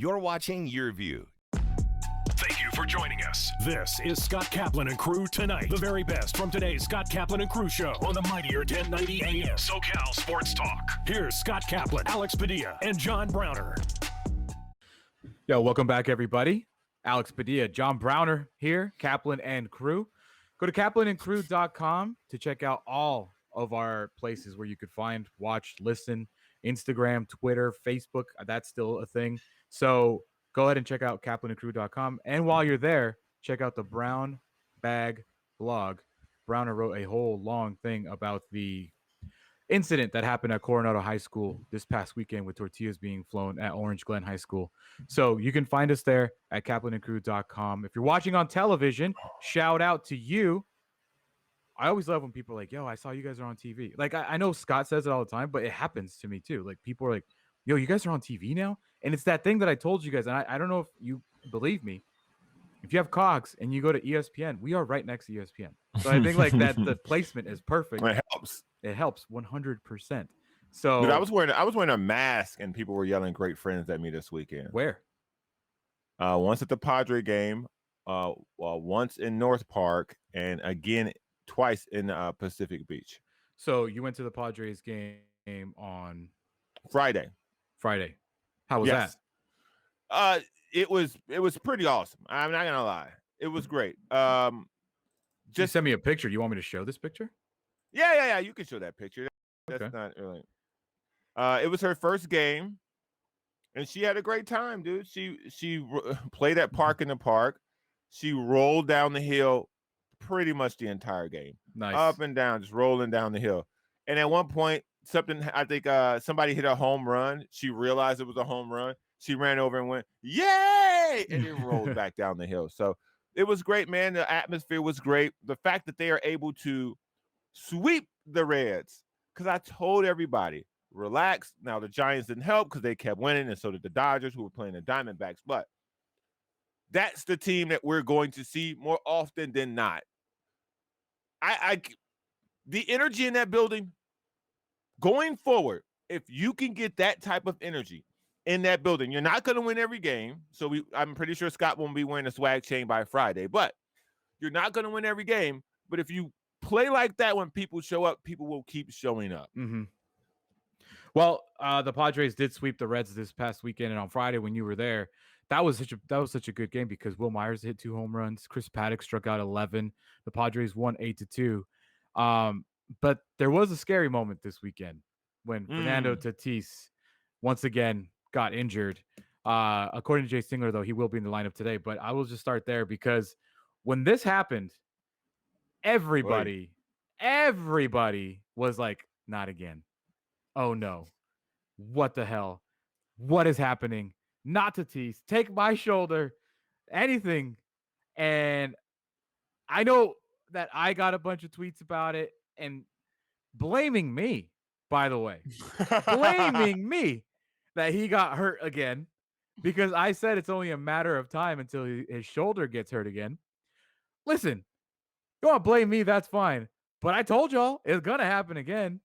You're watching Your View. Thank you for joining us. This is Scott Kaplan and Crew Tonight. The very best from today's Scott Kaplan and Crew show on the mightier 1090 AM SoCal Sports Talk. Here's Scott Kaplan, Alex Padilla, and John Browner. Yo, welcome back, everybody. Alex Padilla, John Browner here, Kaplan and Crew. Go to kaplanandcrew.com to check out all of our places where you could find, watch, listen, Instagram, Twitter, Facebook. That's still a thing. So go ahead and check out kaplanandcrew.com. And while you're there, check out the Brown Bag blog. Browner wrote a whole long thing about the incident that happened at Coronado High School this past weekend with tortillas being flown at Orange Glen High School. So you can find us there at kaplanandcrew.com. If you're watching on television, shout out to you. I always love when people are like, yo, I saw you guys are on TV. Like, I know Scott says it all the time, but it happens to me too. Like, people are like, yo, you guys are on TV now? And it's that thing that I told you guys, and I don't know if you believe me. If you have Cox and you go to ESPN, we are right next to ESPN. So I think like that the placement is perfect. It helps. It helps 100%. So Dude, I was wearing a mask and people were yelling great friends at me this weekend. Where? Once at the Padres game, once in North Park, and again twice in Pacific Beach. So you went to the Padres game on Friday. How was that? It was pretty awesome. I'm not gonna lie. It was great. Just send me a picture. You want me to show this picture? Yeah. You can show that picture. That's okay. Not really. It was her first game, and she had a great time, dude. She played at Park in the Park. She rolled down the hill pretty much the entire game. Nice. Up and down, just rolling down the hill. And at one point, somebody hit a home run. She realized it was a home run. She ran over and went, yay! And then rolled back down the hill. So it was great, man. The atmosphere was great. The fact that they are able to sweep the Reds, because I told everybody, relax. Now, the Giants didn't help because they kept winning, and so did the Dodgers, who were playing the Diamondbacks. But that's the team that we're going to see more often than not. The energy in that building, going forward, if you can get that type of energy in that building, you're not going to win every game. So I'm pretty sure Scott won't be wearing a swag chain by Friday, but you're not going to win every game. But if you play like that when people show up, people will keep showing up. Mm-hmm. Well, the Padres did sweep the Reds this past weekend, and on Friday when you were there, that was such a good game because Will Myers hit 2 home runs. Chris Paddock struck out 11. The Padres won 8-2. But there was a scary moment this weekend when Fernando Tatis once again got injured. According to Jay Singler, though, he will be in the lineup today. But I will just start there because when this happened, everybody was like, not again. Oh, no. What the hell? What is happening? Not Tatis. Take my shoulder. Anything. And I know that I got a bunch of tweets about it and blaming me, by the way. Blaming me that he got hurt again because I said it's only a matter of time until his shoulder gets hurt again. Listen, you want to blame me, that's fine. But I told y'all it's going to happen again.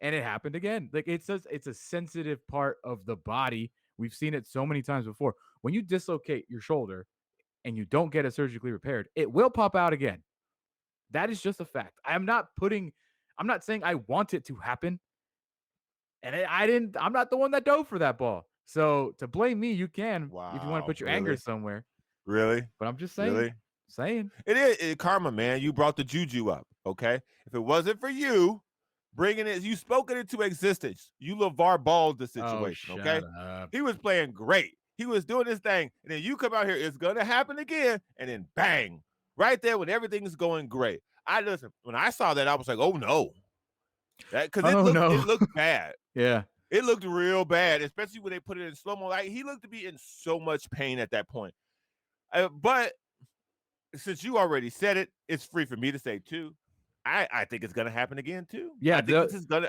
And it happened again. Like it's a sensitive part of the body. We've seen it so many times before. When you dislocate your shoulder and you don't get it surgically repaired, it will pop out again. That is just a fact. I'm not saying I want it to happen. And I'm not the one that dove for that ball. So to blame me, you can if you want to put your anger somewhere. Really? But I'm just saying. Really? Saying. It is karma, man. You brought the juju up, okay? If it wasn't for you bringing it, you spoke it into existence. You LeVar Balled the situation, okay? Up. He was playing great. He was doing his thing, and then you come out here, it's gonna happen again, and then bang, right there when everything's going great. When I saw that, I was like, oh no, because it looked bad. Yeah, it looked real bad, especially when they put it in slow mo. Like he looked to be in so much pain at that point. But since you already said it, it's free for me to say too. I think it's going to happen again too. Yeah, I think this is going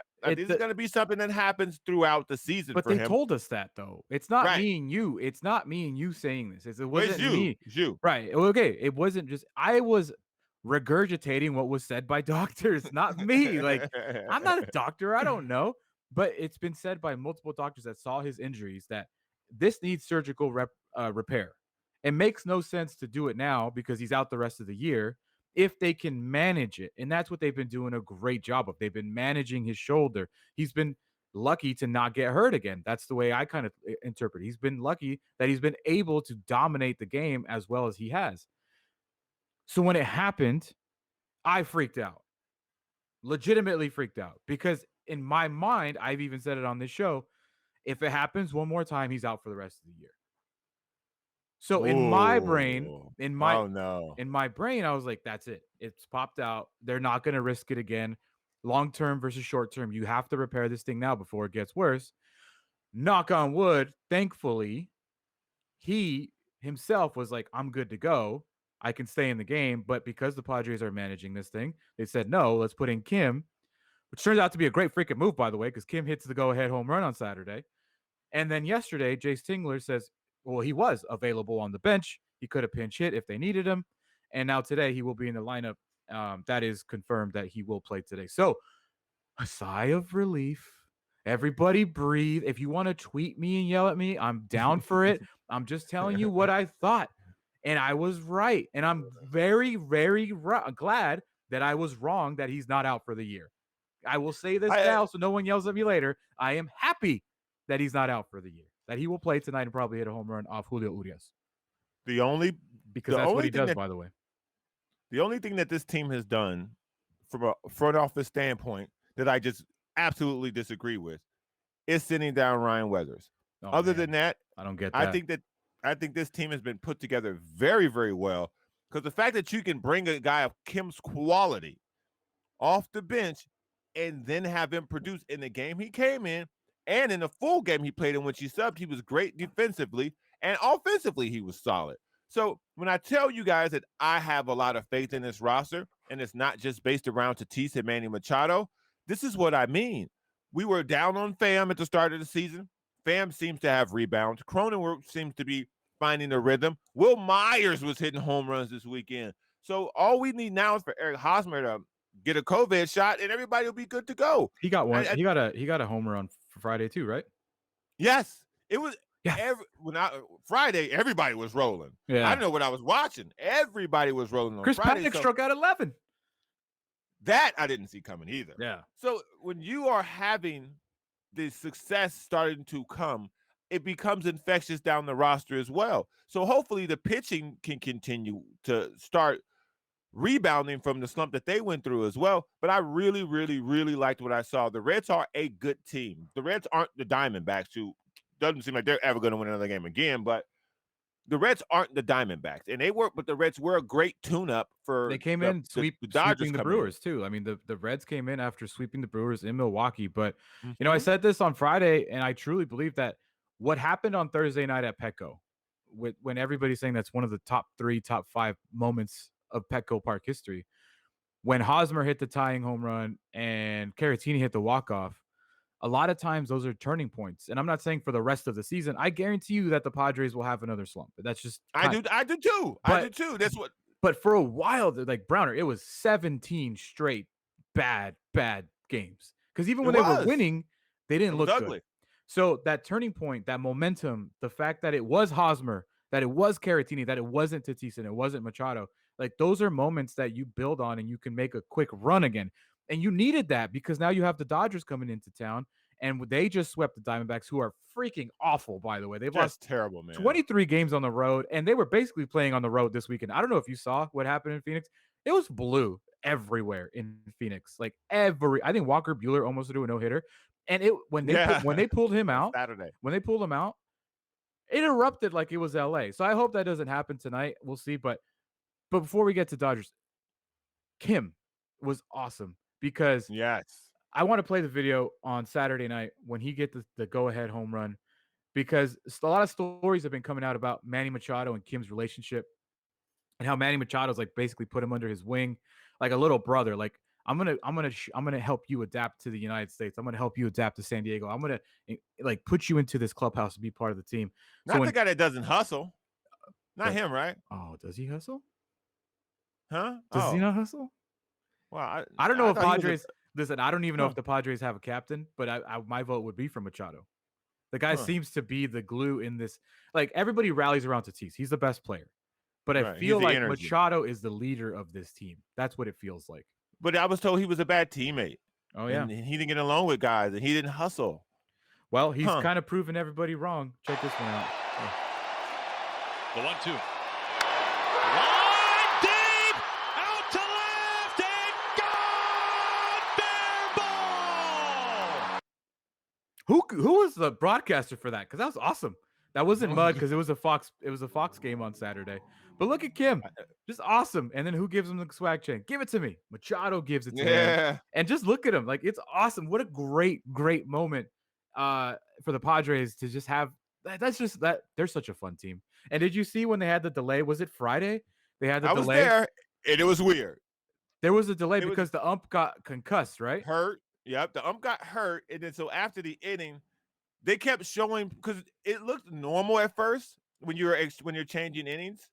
to be something that happens throughout the season. But for they told us that though. It's not me and you. It's not me and you saying this. It wasn't me. It's you. Right. Okay. It wasn't just. I was regurgitating what was said by doctors, not me. Like I'm not a doctor. I don't know. But it's been said by multiple doctors that saw his injuries that this needs surgical repair. It makes no sense to do it now because he's out the rest of the year if they can manage it. And that's what they've been doing a great job of. They've been managing his shoulder. He's been lucky to not get hurt again. That's the way I kind of interpret it. He's been lucky that he's been able to dominate the game as well as he has. So when it happened, I freaked out. Legitimately freaked out because in my mind, I've even said it on this show, if it happens one more time, he's out for the rest of the year. So in my brain, Ooh. in my Oh no. in my brain, I was like, that's it. It's popped out. They're not going to risk it again. Long term versus short term. You have to repair this thing now before it gets worse. Knock on wood. Thankfully, he himself was like, I'm good to go. I can stay in the game. But because the Padres are managing this thing, they said, no, let's put in Kim, which turns out to be a great freaking move, by the way, because Kim hits the go ahead home run on Saturday. And then yesterday, Jace Tingler says, well, he was available on the bench. He could have pinch hit if they needed him. And now today he will be in the lineup. That is confirmed that he will play today. So a sigh of relief. Everybody breathe. If you want to tweet me and yell at me, I'm down for it. I'm just telling you what I thought. And I was right. And I'm very, very glad that I was wrong that he's not out for the year. I will say this now so no one yells at me later. I am happy that he's not out for the year, that he will play tonight and probably hit a home run off Julio Urias. Because that's what he does, by the way. The only thing that this team has done from a front office standpoint that I just absolutely disagree with is sending down Ryan Weathers. Other than that, I don't get that. I think this team has been put together very, very well because the fact that you can bring a guy of Kim's quality off the bench and then have him produce in the game he came in and in the full game he played in which he subbed, he was great defensively and offensively he was solid. So when I tell you guys that I have a lot of faith in this roster and it's not just based around Tatis and Manny Machado, this is what I mean. We were down on Pham at the start of the season. Pham seems to have rebounds. Cronenworth seems to be finding the rhythm. Will Myers was hitting home runs this weekend. So all we need now is for Eric Hosmer to get a COVID shot and everybody will be good to go. He got one. He got a home run for Friday too, right? Yes. It was Friday, everybody was rolling. Yeah. I don't know what I was watching. Everybody was rolling on Chris Friday. Paddock struck out 11. That I didn't see coming either. Yeah. So when you are having the success starting to come, it becomes infectious down the roster as well. So hopefully the pitching can continue to start rebounding from the slump that they went through as well. But I really, really, really liked what I saw. The Reds are a good team. The Reds aren't the Diamondbacks, who doesn't seem like they're ever going to win another game again, but the Reds aren't the Diamondbacks, and but the Reds were a great tune-up for. They came in the Dodgers sweeping the Brewers too. I mean, the Reds came in after sweeping the Brewers in Milwaukee. But I said this on Friday, and I truly believe that what happened on Thursday night at Petco, when everybody's saying that's one of the top 3, top 5 moments of Petco Park history, when Hosmer hit the tying home run and Caratini hit the walk-off. A lot of times those are turning points. And I'm not saying for the rest of the season. I guarantee you that the Padres will have another slump. That's just I do too. I do too. That's what. But for a while, like Browner, it was 17 straight bad games. Because even when they were winning, they didn't look ugly. Good. So that turning point, that momentum, the fact that it was Hosmer, that it was Caratini, that it wasn't Tatis, and it wasn't Machado, like those are moments that you build on and you can make a quick run again. And you needed that because now you have the Dodgers coming into town, and they just swept the Diamondbacks, who are freaking awful, by the way. They've lost terrible, man. 23 games on the road, and they were basically playing on the road this weekend. I don't know if you saw what happened in Phoenix. It was blue everywhere in Phoenix. Like I think Walker Buehler almost threw a no-hitter. And when they pulled him out, Saturday. When they pulled him out, it erupted like it was LA. So I hope that doesn't happen tonight. We'll see. But before we get to Dodgers, Kim was awesome. Because yes, I want to play the video on Saturday night when he gets the go-ahead home run, because a lot of stories have been coming out about Manny Machado and Kim's relationship and how Manny Machado's like basically put him under his wing like a little brother. Like I'm gonna help you adapt to the United States. I'm gonna help you adapt to San Diego. I'm gonna like put you into this clubhouse and be part of the team. Not the guy that doesn't hustle. Not him, right? Oh, does he hustle? Huh? Does he not hustle? Well, I don't know if Padres. Listen, I don't even know if the Padres have a captain, but my vote would be for Machado. The guy seems to be the glue in this. Like, everybody rallies around Tatis. He's the best player. But I Right. He's feel the like energy. Machado is the leader of this team. That's what it feels like. But I was told he was a bad teammate. Oh, yeah. And he didn't get along with guys, and he didn't hustle. Well, he's kind of proven everybody wrong. Check this one out. The 1-2. Line deep, out to left, and gone! Fair ball! Who was the broadcaster for that? Because that was awesome. That wasn't mud because it was a Fox game on Saturday. But look at Kim, just awesome. And then who gives him the swag chain? Give it to me. Machado gives it to him. And just look at him, like, it's awesome. What a great moment for the Padres to just have. That's just that they're such a fun team. And did you see when they had the delay? Was it Friday? They had the delay. I was there, and it was weird. There was a delay because the ump got concussed, right? Hurt. Yep, the ump got hurt, and then so after the inning, they kept showing because it looked normal at first when you're changing innings,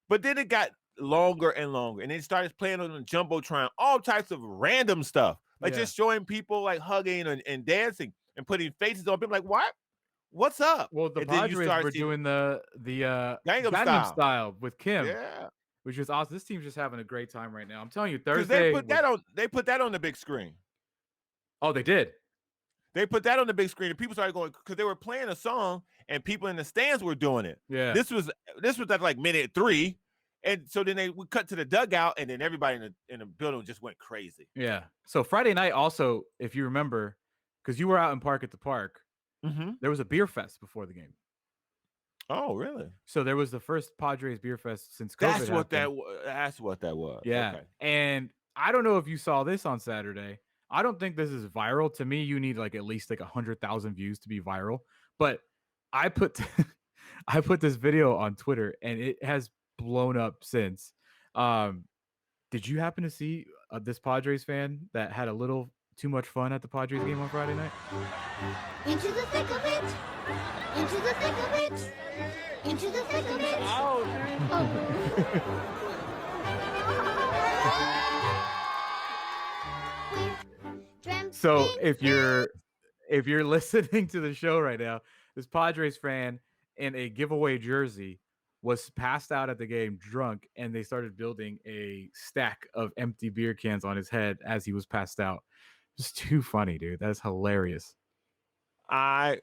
but then it got longer and longer, and they started playing on the jumbotron, all types of random stuff, like just showing people like hugging and dancing and putting faces on people. Like, what? What's up? Well, the Padres were doing the Gangnam style with Kim, which was awesome. This team's just having a great time right now. I'm telling you, Thursday they put that on the big screen. Oh, they did. They put that on the big screen, and people started going because they were playing a song, and people in the stands were doing it. Yeah, this was at like minute 3, and so then they would cut to the dugout, and then everybody in the building just went crazy. Yeah. So Friday night, also, if you remember, because you were out in Park at the Park, there was a beer fest before the game. Oh, really? So there was the first Padres beer fest since COVID. That's what that was. Yeah, okay. And I don't know if you saw this on Saturday. I don't think this is viral. To me, you need like at least like 100,000 views to be viral. But I put this video on Twitter, and it has blown up since. Did you happen to see this Padres fan that had a little too much fun at the Padres game on Friday night? Into the thick of it. Into the thick of it. Into the thick of it. Oh. So if you're listening to the show right now, this Padres fan in a giveaway jersey was passed out at the game drunk, and they started building a stack of empty beer cans on his head as he was passed out. Just too funny, dude. That's hilarious. I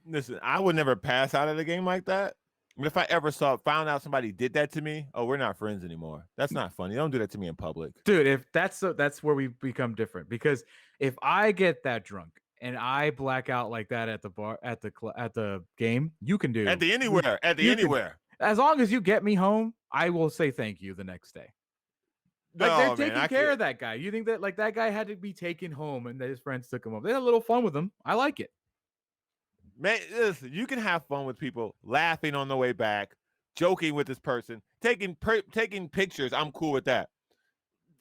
would never pass out at a game like that. But if I ever found out somebody did that to me, oh, we're not friends anymore. That's not funny. Don't do that to me in public, dude. If that's where we become different. Because if I get that drunk and I black out like that at the bar, at the game, you can do anywhere. As long as you get me home, I will say thank you the next day. Like, they're taking care of that guy. You think that like that guy had to be taken home and his friends took him home? They had a little fun with him. I like it. Man, listen, you can have fun with people, laughing on the way back, joking with this person, taking pictures. I'm cool with that.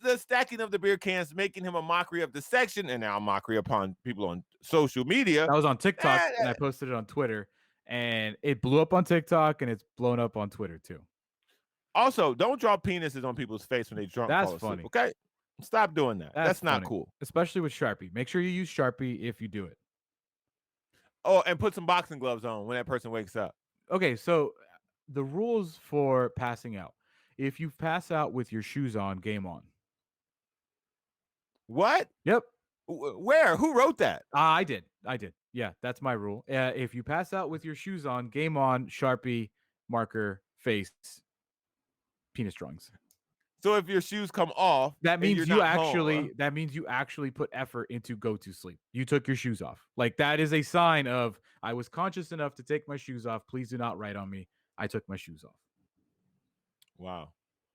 The stacking of the beer cans, making him a mockery of the section, and now a mockery upon people on social media. That was on TikTok, and I posted it on Twitter, and it blew up on TikTok, and it's blown up on Twitter too. Also, don't draw penises on people's face when they drunk. That's funny. Okay, stop doing that. That's not cool. Especially with Sharpie. Make sure you use Sharpie if you do it. Oh, and put some boxing gloves on when that person wakes up. Okay, so the rules for passing out. If you pass out with your shoes on, game on. What? Yep. Where? Who wrote that? I did. Yeah, that's my rule. If you pass out with your shoes on, game on, Sharpie, marker, face, penis drawings. So if your shoes come off, that means you actually put effort into go to sleep. You took your shoes off. Like, that is a sign of I was conscious enough to take my shoes off. Please do not write on me. I took my shoes off. Wow.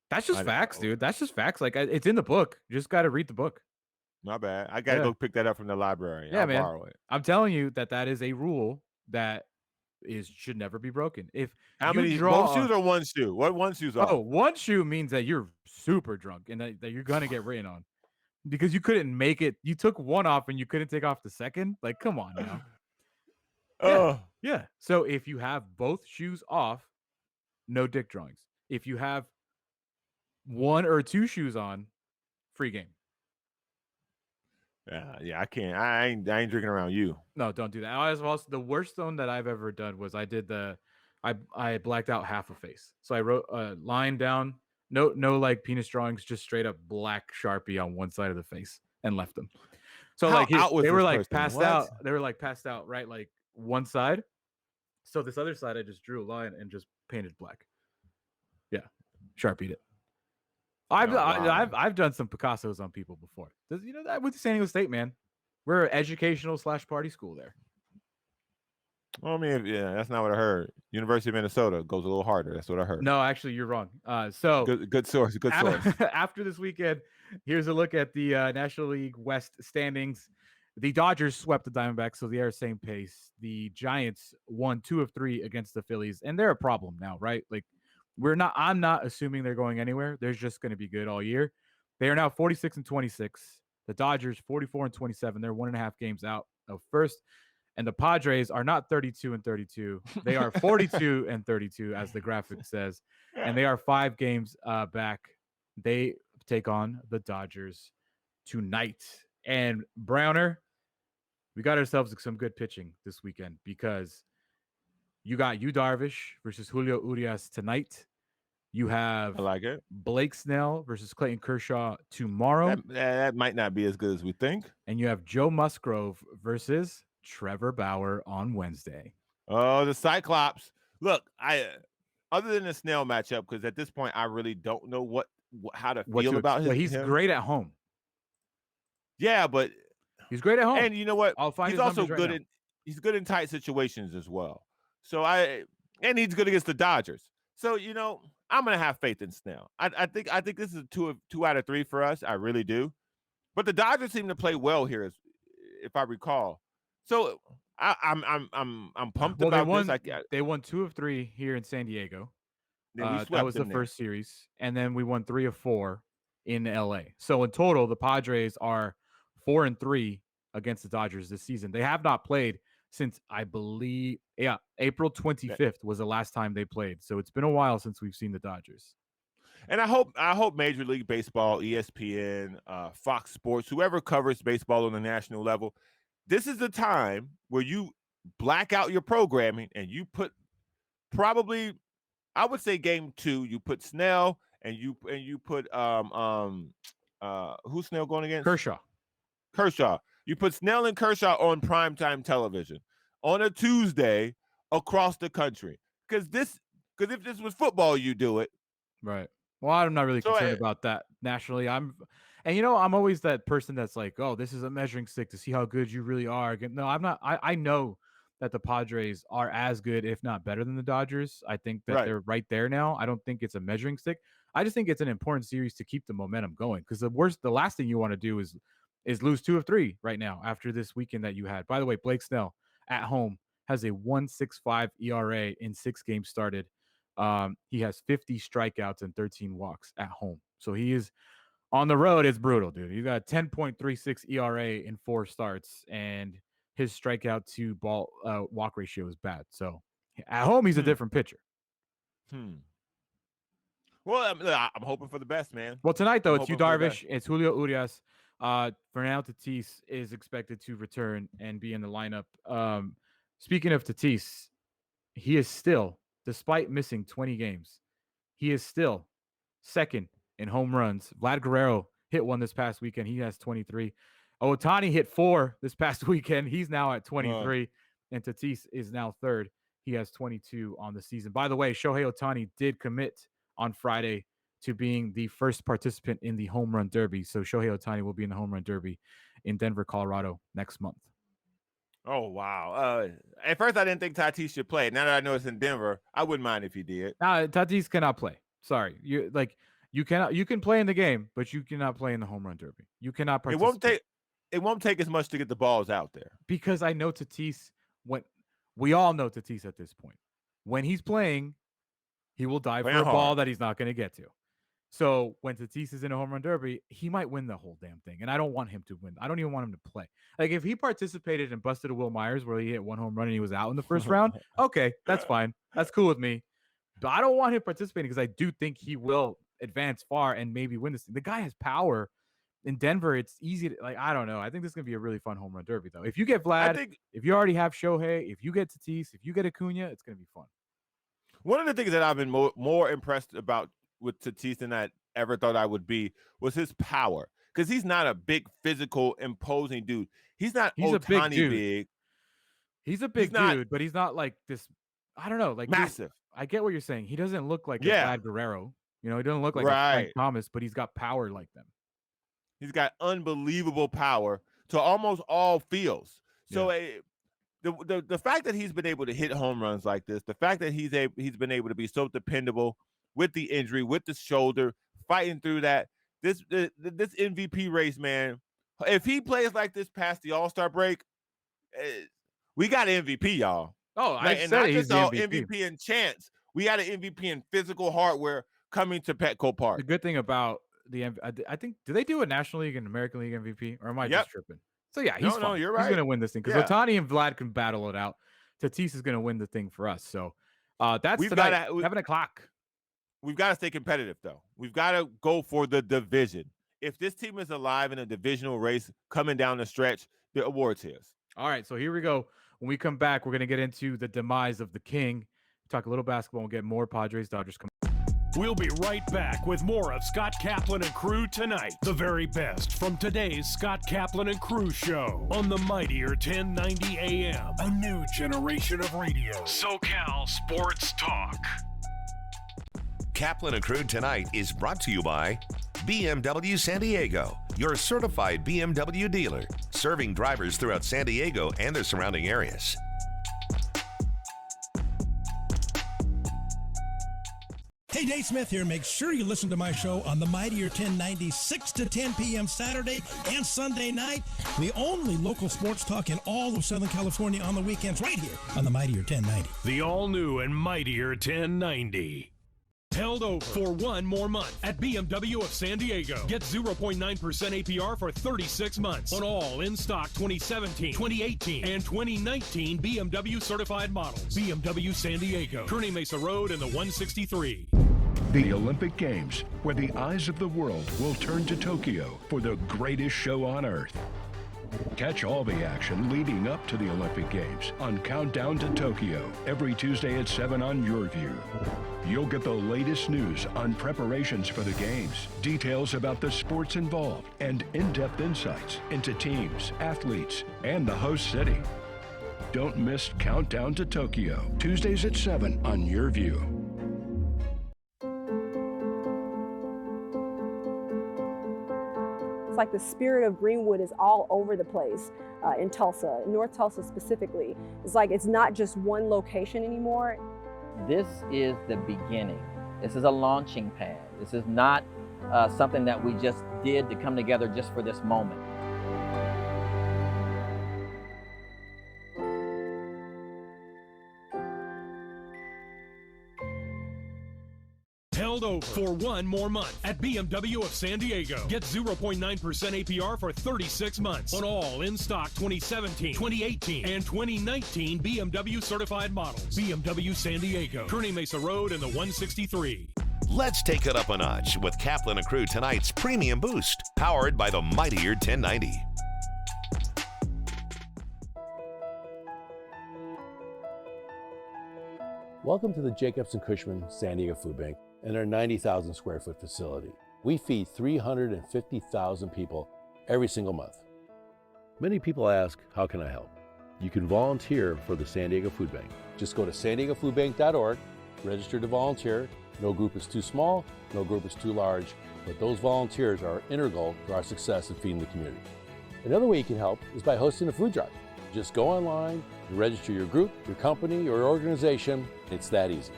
That's just facts, dude. That's just facts. Like, it's in the book. You just got to read the book. My bad. I got to go pick that up from the library. Yeah, I'll man. borrow it. I'm telling you that is a rule that should never be broken. If how many both shoes or one shoe? What one shoe's off? Oh, one shoe means that you're super drunk and that you're gonna get written on because you couldn't make it. You took one off and you couldn't take off the second. Like, come on now. Yeah. So if you have both shoes off, no dick drawings. If you have one or two shoes on, free game. Yeah, I can't. I ain't drinking around you. No, don't do that. I was also the worst one that I've ever done was I blacked out half a face. So I wrote a line down, no like penis drawings, just straight up black Sharpie on one side of the face and left them. So How like out was they were this like person? passed What? out. They were like passed out, right? Like one side. So this other side, I just drew a line and just painted black. Yeah, Sharpied it. Wow. I've done some Picassos on people before. You know that with San Diego State, man. We're an educational / party school there. Well, I mean, yeah, that's not what I heard. University of Minnesota goes a little harder. That's what I heard. No, actually, you're wrong. So Good source. Good source. after this weekend, here's a look at the National League West standings. The Dodgers swept the Diamondbacks, so they are same pace. The Giants won 2 of 3 against the Phillies, and they're a problem now, right? Like I'm not assuming they're going anywhere. They're just going to be good all year. They are now 46 and 26. The Dodgers 44 and 27. They're 1.5 games out of first. And the Padres are not 32 and 32. They are 42 and 32, as the graphic says. And they are 5 games back. They take on the Dodgers tonight. And Browner, we got ourselves some good pitching this weekend because you got Yu Darvish versus Julio Urias tonight. You have I like it. Blake Snell versus Clayton Kershaw tomorrow. That might not be as good as we think. And you have Joe Musgrove versus Trevor Bauer on Wednesday. Oh, the Cyclops. Look, other than the Snell matchup, because at this point I really don't know how to feel about him. He's great at home. Yeah, but he's great at home. And you know what? I'll find he's his also good in he's good in tight situations as well. So and he's good against the Dodgers. So I'm gonna have faith in Snell. I think this is a two out of 3 for us. I really do. But the Dodgers seem to play well here, if I recall. So I'm pumped about this. They won 2 of 3 here in San Diego. That was the first series, and then we won 3 of 4 in LA. So in total, the Padres are 4 and 3 against the Dodgers this season. They have not played since I believe, April 25th was the last time they played. So it's been a while since we've seen the Dodgers. And I hope Major League Baseball, ESPN, Fox Sports, whoever covers baseball on the national level, this is the time where you black out your programming and you put probably, I would say game 2, you put Snell and you put who's Snell going against? Kershaw. You put Snell and Kershaw on primetime television on a Tuesday across the country. Because if this was football, you do it. Right. Well, I'm not really concerned about that nationally. I'm always that person that's like, oh, this is a measuring stick to see how good you really are. No, I'm not. I know that the Padres are as good, if not better than the Dodgers. I think that they're right there now. I don't think it's a measuring stick. I just think it's an important series to keep the momentum going because the last thing you want to do is lose 2 of 3 right now after this weekend that you had. By the way, Blake Snell at home has a 1.65 ERA in 6 games started. He has 50 strikeouts and 13 walks at home. So he is on the road. It's brutal, dude. He's got 10.36 ERA in 4 starts, and his strikeout to ball walk ratio is bad. So at home, he's a different pitcher. Well, I'm hoping for the best, man. Well, tonight, though, it's Yu Darvish. It's Julio Urias. Fernando Tatis is expected to return and be in the lineup. Speaking of Tatis, he is still, despite missing 20 games, he is still second in home runs. Vlad Guerrero hit 1 this past weekend. He has 23. Ohtani hit 4 this past weekend. He's now at 23. And Tatis is now third. He has 22 on the season. By the way, Shohei Ohtani did commit on Friday to being the first participant in the home run derby. So Shohei Ohtani will be in the home run derby in Denver, Colorado next month. Oh, wow. At first, I didn't think Tatis should play. Now that I know it's in Denver, I wouldn't mind if he did. Tatis cannot play. Sorry. You can play in the game, but you cannot play in the home run derby. You cannot participate. It won't take as much to get the balls out there. Because I know Tatis, we all know Tatis at this point. When he's playing, he will dive for a ball that he's not going to get to. So when Tatis is in a home run derby, he might win the whole damn thing. And I don't want him to win. I don't even want him to play. Like if he participated and busted a Will Myers where he hit 1 home run and he was out in the first round, okay, that's fine. That's cool with me. But I don't want him participating because I do think he will advance far and maybe win this thing. The guy has power. in Denver, it's easy to, like, I don't know. I think this is going to be a really fun home run derby, though. If you get I Vlad, think if you already have Shohei, if you get Tatis, if you get Acuna, it's going to be fun. one of the things that I've been more impressed about with Tatis than I ever thought I would be was his power. Because he's not a big, physical, imposing dude. He's not He's a big Ohtani dude. big. He's a big not dude, but he's not like this. I don't know. Like, dude, massive. I get what you're saying. He doesn't look like a Yeah. Vlad Guerrero. You know, he doesn't look like a Right. Frank Thomas, but he's got power like them. He's got unbelievable power to almost all fields. So the fact that he's been able to hit home runs like this, the fact that he's been able to be so dependable with the injury, with the shoulder, fighting through that, this MVP race, man. If he plays like this past the All-Star break, we got an MVP, y'all. Oh, I and said not he's just the all MVP. MVP in chance. We got an MVP in physical hardware coming to Petco Park. The good thing about I think, do they do a National League and American League MVP, or am I just tripping? So yeah, he's fine. you're He's right. gonna win this thing because Ohtani and Vlad can battle it out. Tatis is gonna win the thing for us. So that's tonight, 7:00. We've got to stay competitive, though. We've got to go for the division. If this team is alive in a divisional race coming down the stretch, the award's his. All right, so here we go. When we come back, we're gonna get into the demise of the king. Talk a little basketball. We'll get more Padres, Dodgers. We'll be right back with more of Scott Kaplan and Crew tonight. The very best from today's Scott Kaplan and Crew show on the mightier 1090 AM. A new generation of radio. SoCal Sports Talk. Kaplan and Crew tonight is brought to you by BMW San Diego, your certified BMW dealer, serving drivers throughout San Diego and the surrounding areas. Hey, Dave Smith here. Make sure you listen to my show on the Mightier 1090, 6 to 10 p.m. Saturday and Sunday night. The only local sports talk in all of Southern California on the weekends, right here on the Mightier 1090. The all-new and mightier 1090. Held over for one more month at BMW of San Diego. Get 0.9% APR for 36 months on all in-stock 2017, 2018, and 2019 BMW certified models. BMW San Diego, Kearny Mesa Road and the 163. The Olympic Games, where the eyes of the world will turn to Tokyo for the greatest show on earth. Catch all the action leading up to the Olympic Games on Countdown to Tokyo every Tuesday at 7 on Your View. You'll get the latest news on preparations for the games, details about the sports involved, and in-depth insights into teams, athletes, and the host city. Don't miss Countdown to Tokyo, Tuesdays at 7 on Your View. It's like the spirit of Greenwood is all over the place in Tulsa, North Tulsa specifically. It's like it's not just one location anymore. This is the beginning. This is a launching pad. This is not something that we just did to come together just for this moment. Held over for one more month at BMW of San Diego. Get 0.9% APR for 36 months on all in-stock 2017, 2018, and 2019 BMW certified models. BMW San Diego, Kearny Mesa Road and the 163. Let's take it up a notch with Kaplan and Crew tonight's Premium Boost, powered by the mightier 1090. Welcome to the Jacobs & Cushman San Diego Food Bank and our 90,000 square foot facility. We feed 350,000 people every single month. Many people ask, how can I help? You can volunteer for the San Diego Food Bank. Just go to san-diegofoodbank.org, register to volunteer. No group is too small, no group is too large, but those volunteers are integral to our success in feeding the community. Another way you can help is by hosting a food drive. Just go online and register your group, your company, or organization. It's that easy.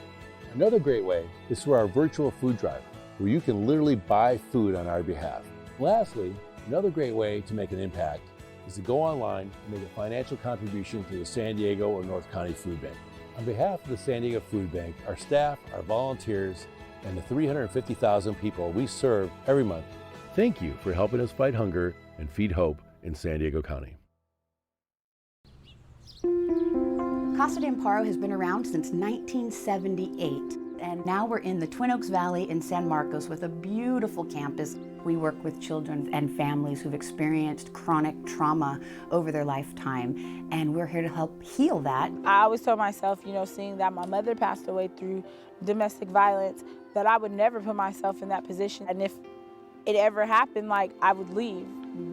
Another great way is through our virtual food drive, where you can literally buy food on our behalf. Lastly, another great way to make an impact is to go online and make a financial contribution to the San Diego or North County Food Bank. On behalf of the San Diego Food Bank, our staff, our volunteers, and the 350,000 people we serve every month, thank you for helping us fight hunger and feed hope in San Diego County. Casa de Amparo has been around since 1978, and now we're in the Twin Oaks Valley in San Marcos with a beautiful campus We work with children and families who've experienced chronic trauma over their lifetime, and we're here to help heal that. I always told myself, seeing that my mother passed away through domestic violence, that I would never put myself in that position. And if it ever happened, I would leave.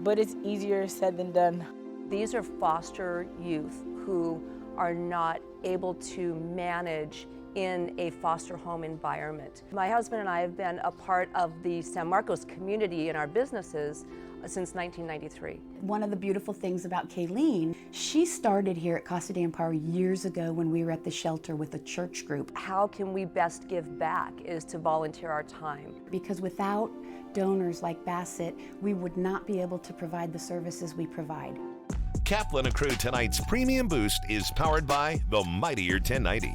But it's easier said than done. These are foster youth who are not able to manage in a foster home environment. My husband and I have been a part of the San Marcos community in our businesses since 1993. One of the beautiful things about Kayleen, she started here at Casa de Amparo years ago when we were at the shelter with a church group. How can we best give back is to volunteer our time. Because without donors like Bassett, we would not be able to provide the services we provide. Kaplan and Crew tonight's premium boost is powered by the Mightier 1090.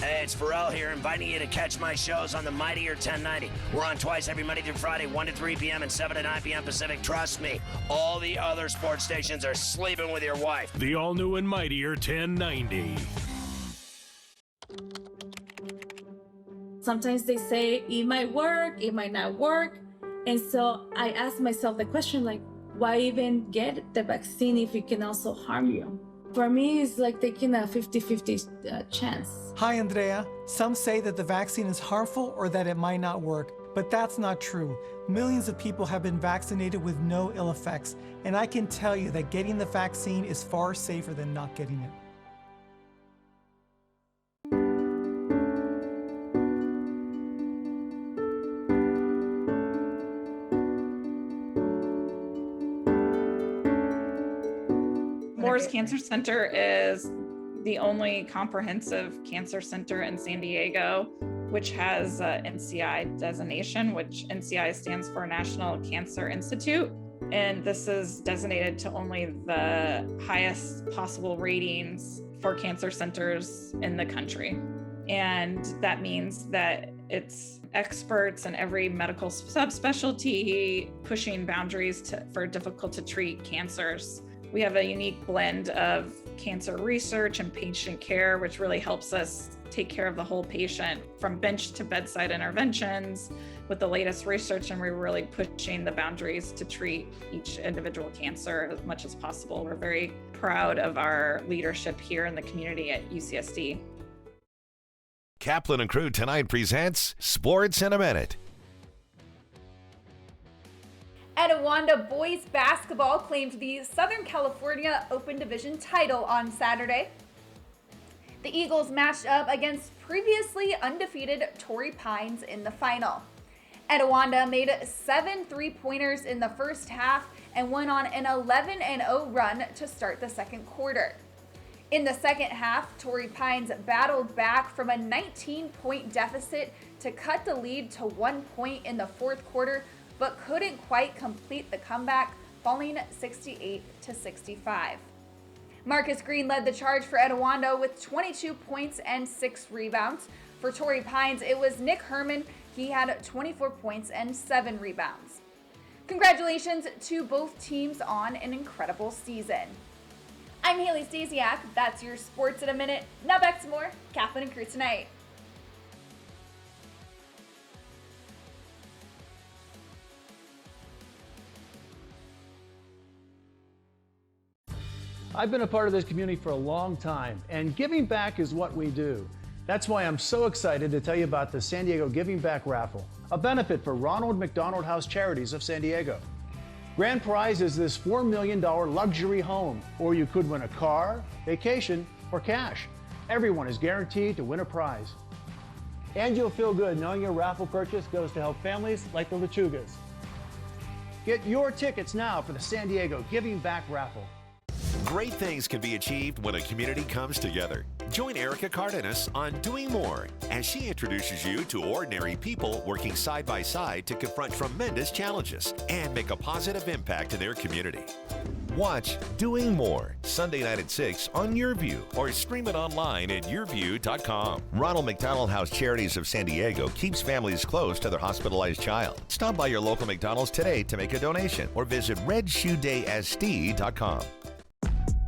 Hey, it's Pharrell here, inviting you to catch my shows on the Mightier 1090. We're on twice every Monday through Friday, 1 to 3 p.m. and 7 to 9 p.m. Pacific. Trust me, all the other sports stations are sleeping with your wife. The all-new and Mightier 1090. Sometimes they say it might work, it might not work. And so I ask myself the question, why even get the vaccine if it can also harm you? For me, it's like taking a 50-50 chance. Hi, Andrea. Some say that the vaccine is harmful or that it might not work, but that's not true. Millions of people have been vaccinated with no ill effects, and I can tell you that getting the vaccine is far safer than not getting it. Moore's Cancer Center is the only comprehensive cancer center in San Diego, which has NCI designation, which NCI stands for National Cancer Institute. And this is designated to only the highest possible ratings for cancer centers in the country. And that means that it's experts in every medical subspecialty pushing boundaries for difficult to treat cancers. We have a unique blend of cancer research and patient care, which really helps us take care of the whole patient from bench to bedside interventions with the latest research, and we're really pushing the boundaries to treat each individual cancer as much as possible. We're very proud of our leadership here in the community at UCSD. Kaplan and Crew tonight presents Sports in a Minute. Etiwanda boys basketball claimed the Southern California Open Division title on Saturday. The Eagles matched up against previously undefeated Torrey Pines in the final. Etiwanda made 7 3-pointers in the first half and went on an 11-0 run to start the second quarter. In the second half, Torrey Pines battled back from a 19-point deficit to cut the lead to 1 point in the fourth quarter, but couldn't quite complete the comeback, falling 68-65. Marcus Green led the charge for Etiwanda with 22 points and 6 rebounds. For Torrey Pines, it was Nick Herman. He had 24 points and 7 rebounds. Congratulations to both teams on an incredible season. I'm Haley Stasiak. That's your Sports in a Minute. Now back to more Kaplan and Crew tonight. I've been a part of this community for a long time, and giving back is what we do. That's why I'm so excited to tell you about the San Diego Giving Back Raffle, a benefit for Ronald McDonald House Charities of San Diego. Grand prize is this $4 million luxury home, or you could win a car, vacation, or cash. Everyone is guaranteed to win a prize. And you'll feel good knowing your raffle purchase goes to help families like the Lechugas. Get your tickets now for the San Diego Giving Back Raffle. Great things can be achieved when a community comes together. Join Erica Cardenas on Doing More as she introduces you to ordinary people working side by side to confront tremendous challenges and make a positive impact in their community. Watch Doing More Sunday night at 6 on YourView or stream it online at yourview.com. Ronald McDonald House Charities of San Diego keeps families close to their hospitalized child. Stop by your local McDonald's today to make a donation or visit redshoedaysd.com.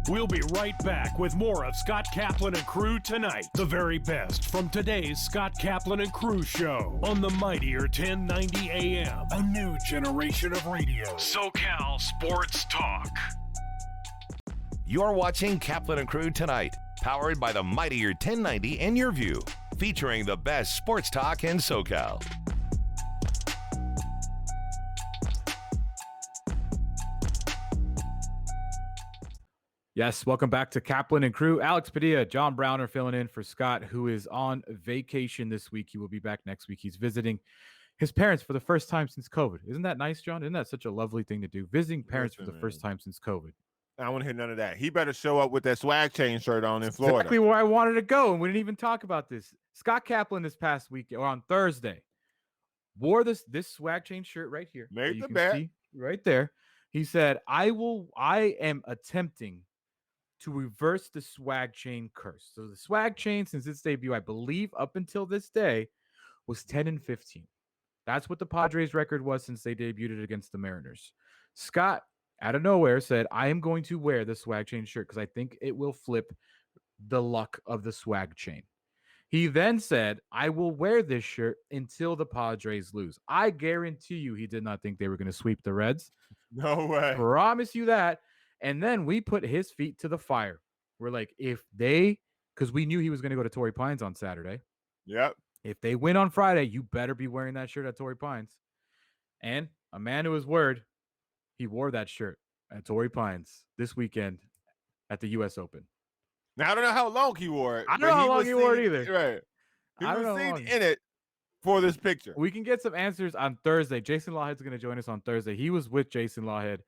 We'll be right back with more of Scott Kaplan and Crew tonight. The very best from today's Scott Kaplan and Crew show on the mightier 1090 AM. A new generation of radio. SoCal Sports Talk. You're watching Kaplan and Crew tonight, powered by the mightier 1090 and Your View, featuring the best sports talk in SoCal. Yes, welcome back to Kaplan and Crew. Alex Padilla, John Browner filling in for Scott, who is on vacation this week. He will be back next week. He's visiting his parents for the first time since COVID. Isn't that nice, John? Isn't that such a lovely thing to do? Visiting parents for the first time since COVID. I don't want to hear none of that. He better show up with that swag chain shirt on in Florida. Exactly where I wanted to go, and we didn't even talk about this. Scott Kaplan this past week, or on Thursday, wore this swag chain shirt right here. Make you the can bet. see right there. He said, I am attempting to reverse the swag chain curse. So the swag chain, since its debut, I believe up until this day, was 10-15. That's what the Padres record was since they debuted it against the Mariners. Scott, out of nowhere, said, I am going to wear the swag chain shirt because I think it will flip the luck of the swag chain. He then said, I will wear this shirt until the Padres lose. I guarantee you he did not think they were going to sweep the Reds. No way. Promise you that. And then we put his feet to the fire. We're like, because we knew he was going to go to Torrey Pines on Saturday. Yep. If they win on Friday, you better be wearing that shirt at Torrey Pines. And a man to his word, he wore that shirt at Torrey Pines this weekend at the U.S. Open. Now, I don't know how long he wore it. I don't know how long he wore it either. Right. He I don't was know seen in it for this picture. We can get some answers on Thursday. Jason Lawhead's going to join us on Thursday. He was with Jason Lawhead,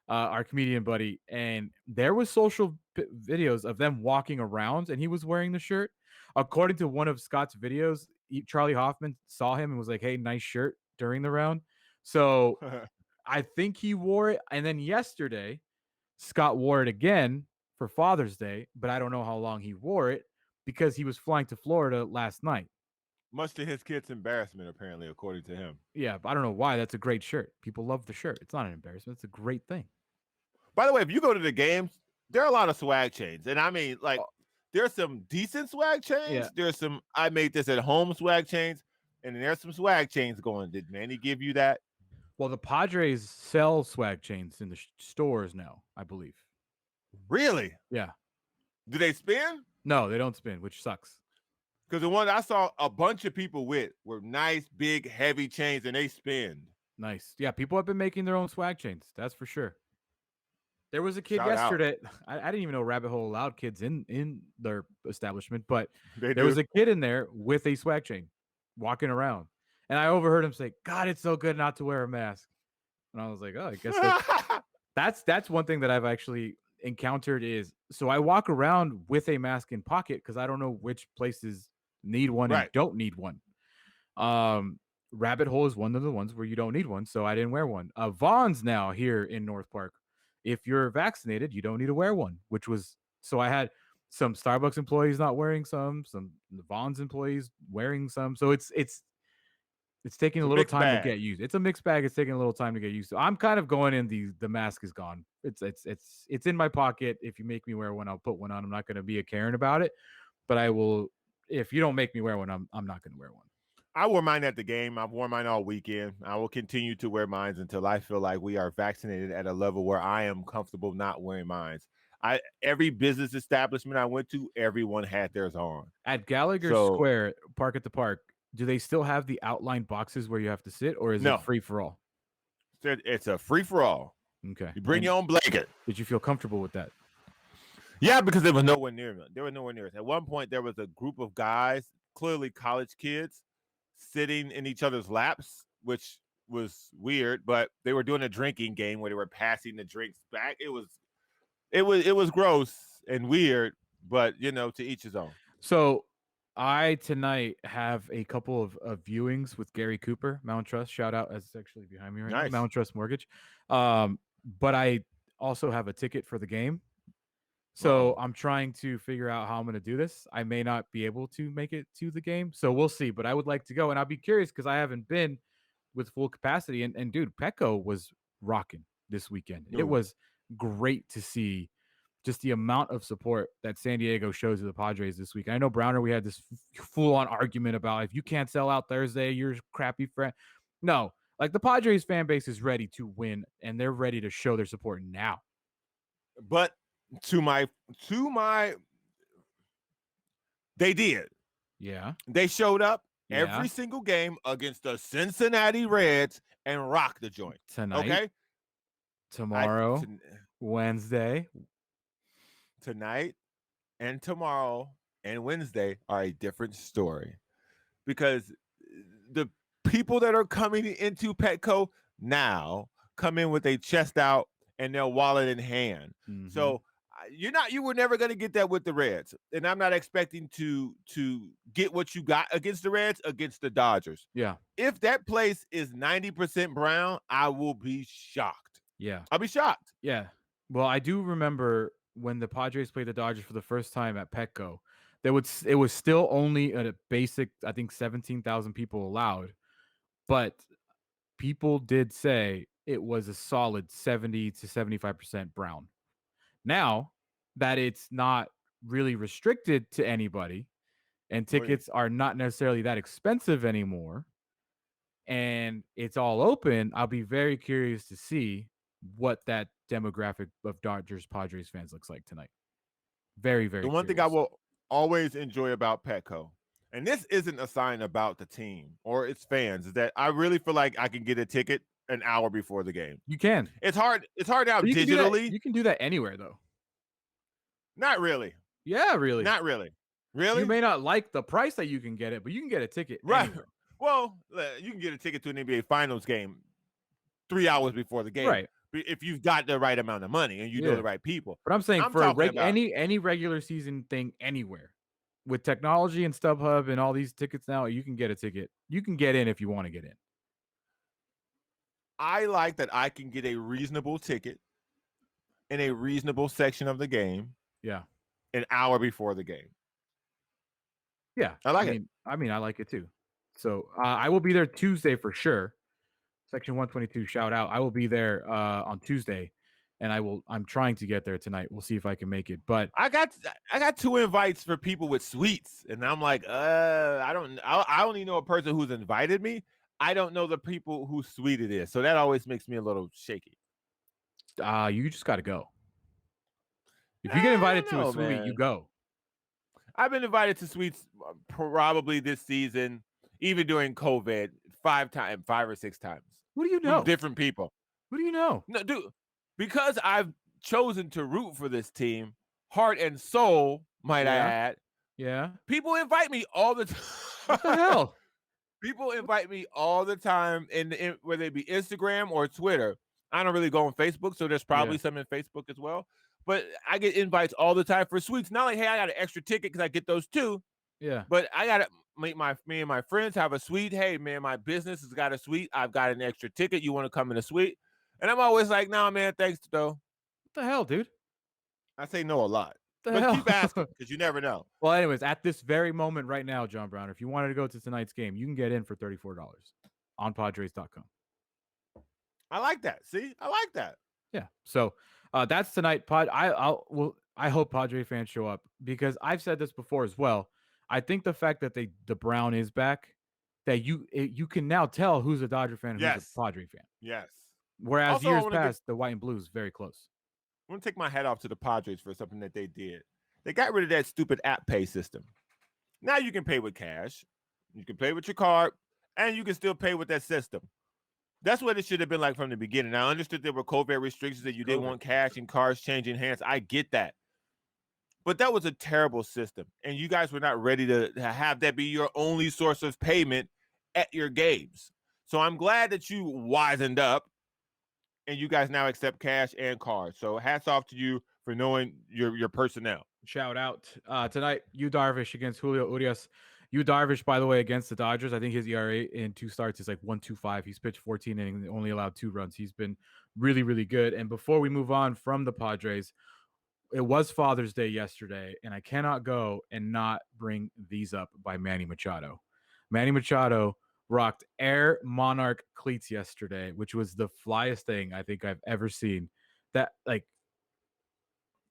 our comedian buddy, and there was social videos of them walking around, and he was wearing the shirt. According to one of Scott's videos, Charlie Hoffman saw him and was like, hey, nice shirt during the round. So I think he wore it. And then yesterday, Scott wore it again for Father's Day, but I don't know how long he wore it because he was flying to Florida last night. Much to his kid's embarrassment, apparently, according to him. Yeah, but I don't know why. That's a great shirt. People love the shirt. It's not an embarrassment. It's a great thing. By the way, if you go to the games, there are a lot of swag chains. And I mean, like, there's some decent swag chains. Yeah. There's some, I made this at home swag chains. And then there's some swag chains going. Did Manny give you that? Well, the Padres sell swag chains in the stores now, I believe. Really? Yeah. Do they spin? No, they don't spin, which sucks. Because the one I saw a bunch of people with were nice, big, heavy chains, and they spin. Nice. Yeah, people have been making their own swag chains. That's for sure. There was a kid Shout out. yesterday. I didn't even know Rabbit Hole allowed kids in their establishment, but They there was do. a kid in there with a swag chain walking around. And I overheard him say, God, it's so good not to wear a mask. And I was like, oh, I guess that's one thing that I've actually encountered is, so I walk around with a mask in pocket because I don't know which places need one and don't need one. Rabbit Hole is one of the ones where you don't need one, so I didn't wear one. Vaughn's now here in North Park. If you're vaccinated, you don't need to wear one, which was, so I had some Starbucks employees not wearing some Vaughn's employees wearing some. So it's taking a little time to get used. It's a mixed bag. It's taking a little time to get used to. I'm kind of going in the mask is gone. It's in my pocket. If you make me wear one, I'll put one on. I'm not going to be a Karen about it, but I will. If you don't make me wear one, I'm not going to wear one. I wore mine at the game. I've worn mine all weekend. I will continue to wear mine until I feel like we are vaccinated at a level where I am comfortable not wearing mine. Every business establishment I went to, everyone had theirs on. At Gallagher Square, Park at the Park, do they still have the outlined boxes where you have to sit, or is it free for all? It's a free for all. Okay. You bring your own blanket. Did you feel comfortable with that? Yeah, because there was nowhere near me. There was nowhere near us. At one point, there was a group of guys, clearly college kids, sitting in each other's laps, which was weird, but they were doing a drinking game where they were passing the drinks back. It was gross and weird, but to each his own. So I tonight have a couple of viewings with Gary Cooper, Mount Trust. Shout out, as it's actually behind me right now, Mount Trust Mortgage. But I also have a ticket for the game. So I'm trying to figure out how I'm going to do this. I may not be able to make it to the game, so we'll see. But I would like to go, and I'll be curious because I haven't been with full capacity. And dude, Petco was rocking this weekend. It was great to see just the amount of support that San Diego shows to the Padres this week. I know, Browner, we had this full-on argument about if you can't sell out Thursday, you're a crappy friend. No, like the Padres fan base is ready to win, and they're ready to show their support now. But to my they did. Yeah. They showed up Yeah. every single game against the Cincinnati Reds and rocked the joint. Tonight. Okay? Tomorrow, Wednesday. Tonight and tomorrow and Wednesday are a different story because the people that are coming into Petco now come in with a chest out and their wallet in hand. Mm-hmm. So you were never going to get that with the Reds, and I'm not expecting to get what you got against the Reds against the Dodgers. Yeah. If that place is 90% brown, I will be shocked. Yeah. I'll be shocked. Yeah. Well, I do remember when the Padres played the Dodgers for the first time at Petco, it was still only a basic, I think, 17,000 people allowed, but people did say it was a solid 70 to 75% brown. Now that it's not really restricted to anybody and tickets are not necessarily that expensive anymore and it's all open, I'll be very curious to see what that demographic of Dodgers Padres fans looks like tonight. Very, very The one curious. thing I will always enjoy about Petco, and this isn't a sign about the team or its fans, is that I really feel like I can get a ticket an hour before the game. You can. It's hard now But you can do that- digitally. you can do that anywhere though. Not really. Yeah, really. Not really. Really? You may not like the price that you can get it, but you can get a ticket Right. anywhere. Well, you can get a ticket to an NBA Finals game 3 hours before the game. Right. If you've got the right amount of money and you know Yeah. the right people. But I'm saying for talking about- any regular season thing anywhere, with technology and StubHub and all these tickets now, you can get a ticket. You can get in if you want to get in. I like that I can get a reasonable ticket in a reasonable section of the game. Yeah. An hour before the game. Yeah, I like it. I mean, I like it too. So I will be there Tuesday for sure. Section 122, shout out. I will be there on Tuesday, and I'm trying to get there tonight. We'll see if I can make it. But I got 2 invites for people with suites, and I'm like, I only know a person who's invited me. I don't know the people whose suite it is, so that always makes me a little shaky. You just got to go. If you get invited to a suite, man. you go. I've been invited to suites probably this season, even during COVID, 5 or 6 times. What do you From know? different people. What do you know? No, dude, because I've chosen to root for this team, heart and soul, might I Yeah. add. Yeah. People invite me all the time. What the hell? People invite me all the time, in whether it be Instagram or Twitter. I don't really go on Facebook, so there's probably some in Facebook as well. But I get invites all the time for suites. Not like, hey, I got an extra ticket because I get those too. Yeah. But I got to me and my friends have a suite. Hey, man, my business has got a suite. I've got an extra ticket. You want to come in a suite? And I'm always like, nah, man, thanks, though. What the hell, dude? I say no a lot. The But hell? keep asking because you never know. Well, anyways, at this very moment right now, John Browner, if you wanted to go to tonight's game, you can get in for $34 on Padres.com. I like that. See, I like that. Yeah. So that's tonight. I hope Padre fans show up because I've said this before as well. I think the fact that the Brown is back, that you can now tell who's a Dodger fan and who's Yes. a Padre fan. Yes. Whereas Also, I years wanna past, the white and blue is very close. I want to take my hat off to the Padres for something that they did. They got rid of that stupid app pay system. Now you can pay with cash, you can pay with your card, and you can still pay with that system. That's what it should have been like from the beginning. I understood there were COVID restrictions that you didn't want cash and cards changing hands. I get that. But that was a terrible system. And you guys were not ready to have that be your only source of payment at your games. So I'm glad that you wisened up and you guys now accept cash and cards. So hats off to you for knowing your personnel. Shout out tonight, Yu Darvish against Julio Urias. Yu Darvish, by the way, against the Dodgers, I think his ERA in 2 starts is like 1.25. He's pitched 14 innings, only allowed 2 runs. He's been really, really good. And before we move on from the Padres, it was Father's Day yesterday, and I cannot go and not bring these up by Manny Machado. Manny Machado rocked Air Monarch cleats yesterday, which was the flyest thing I think I've ever seen. That, like,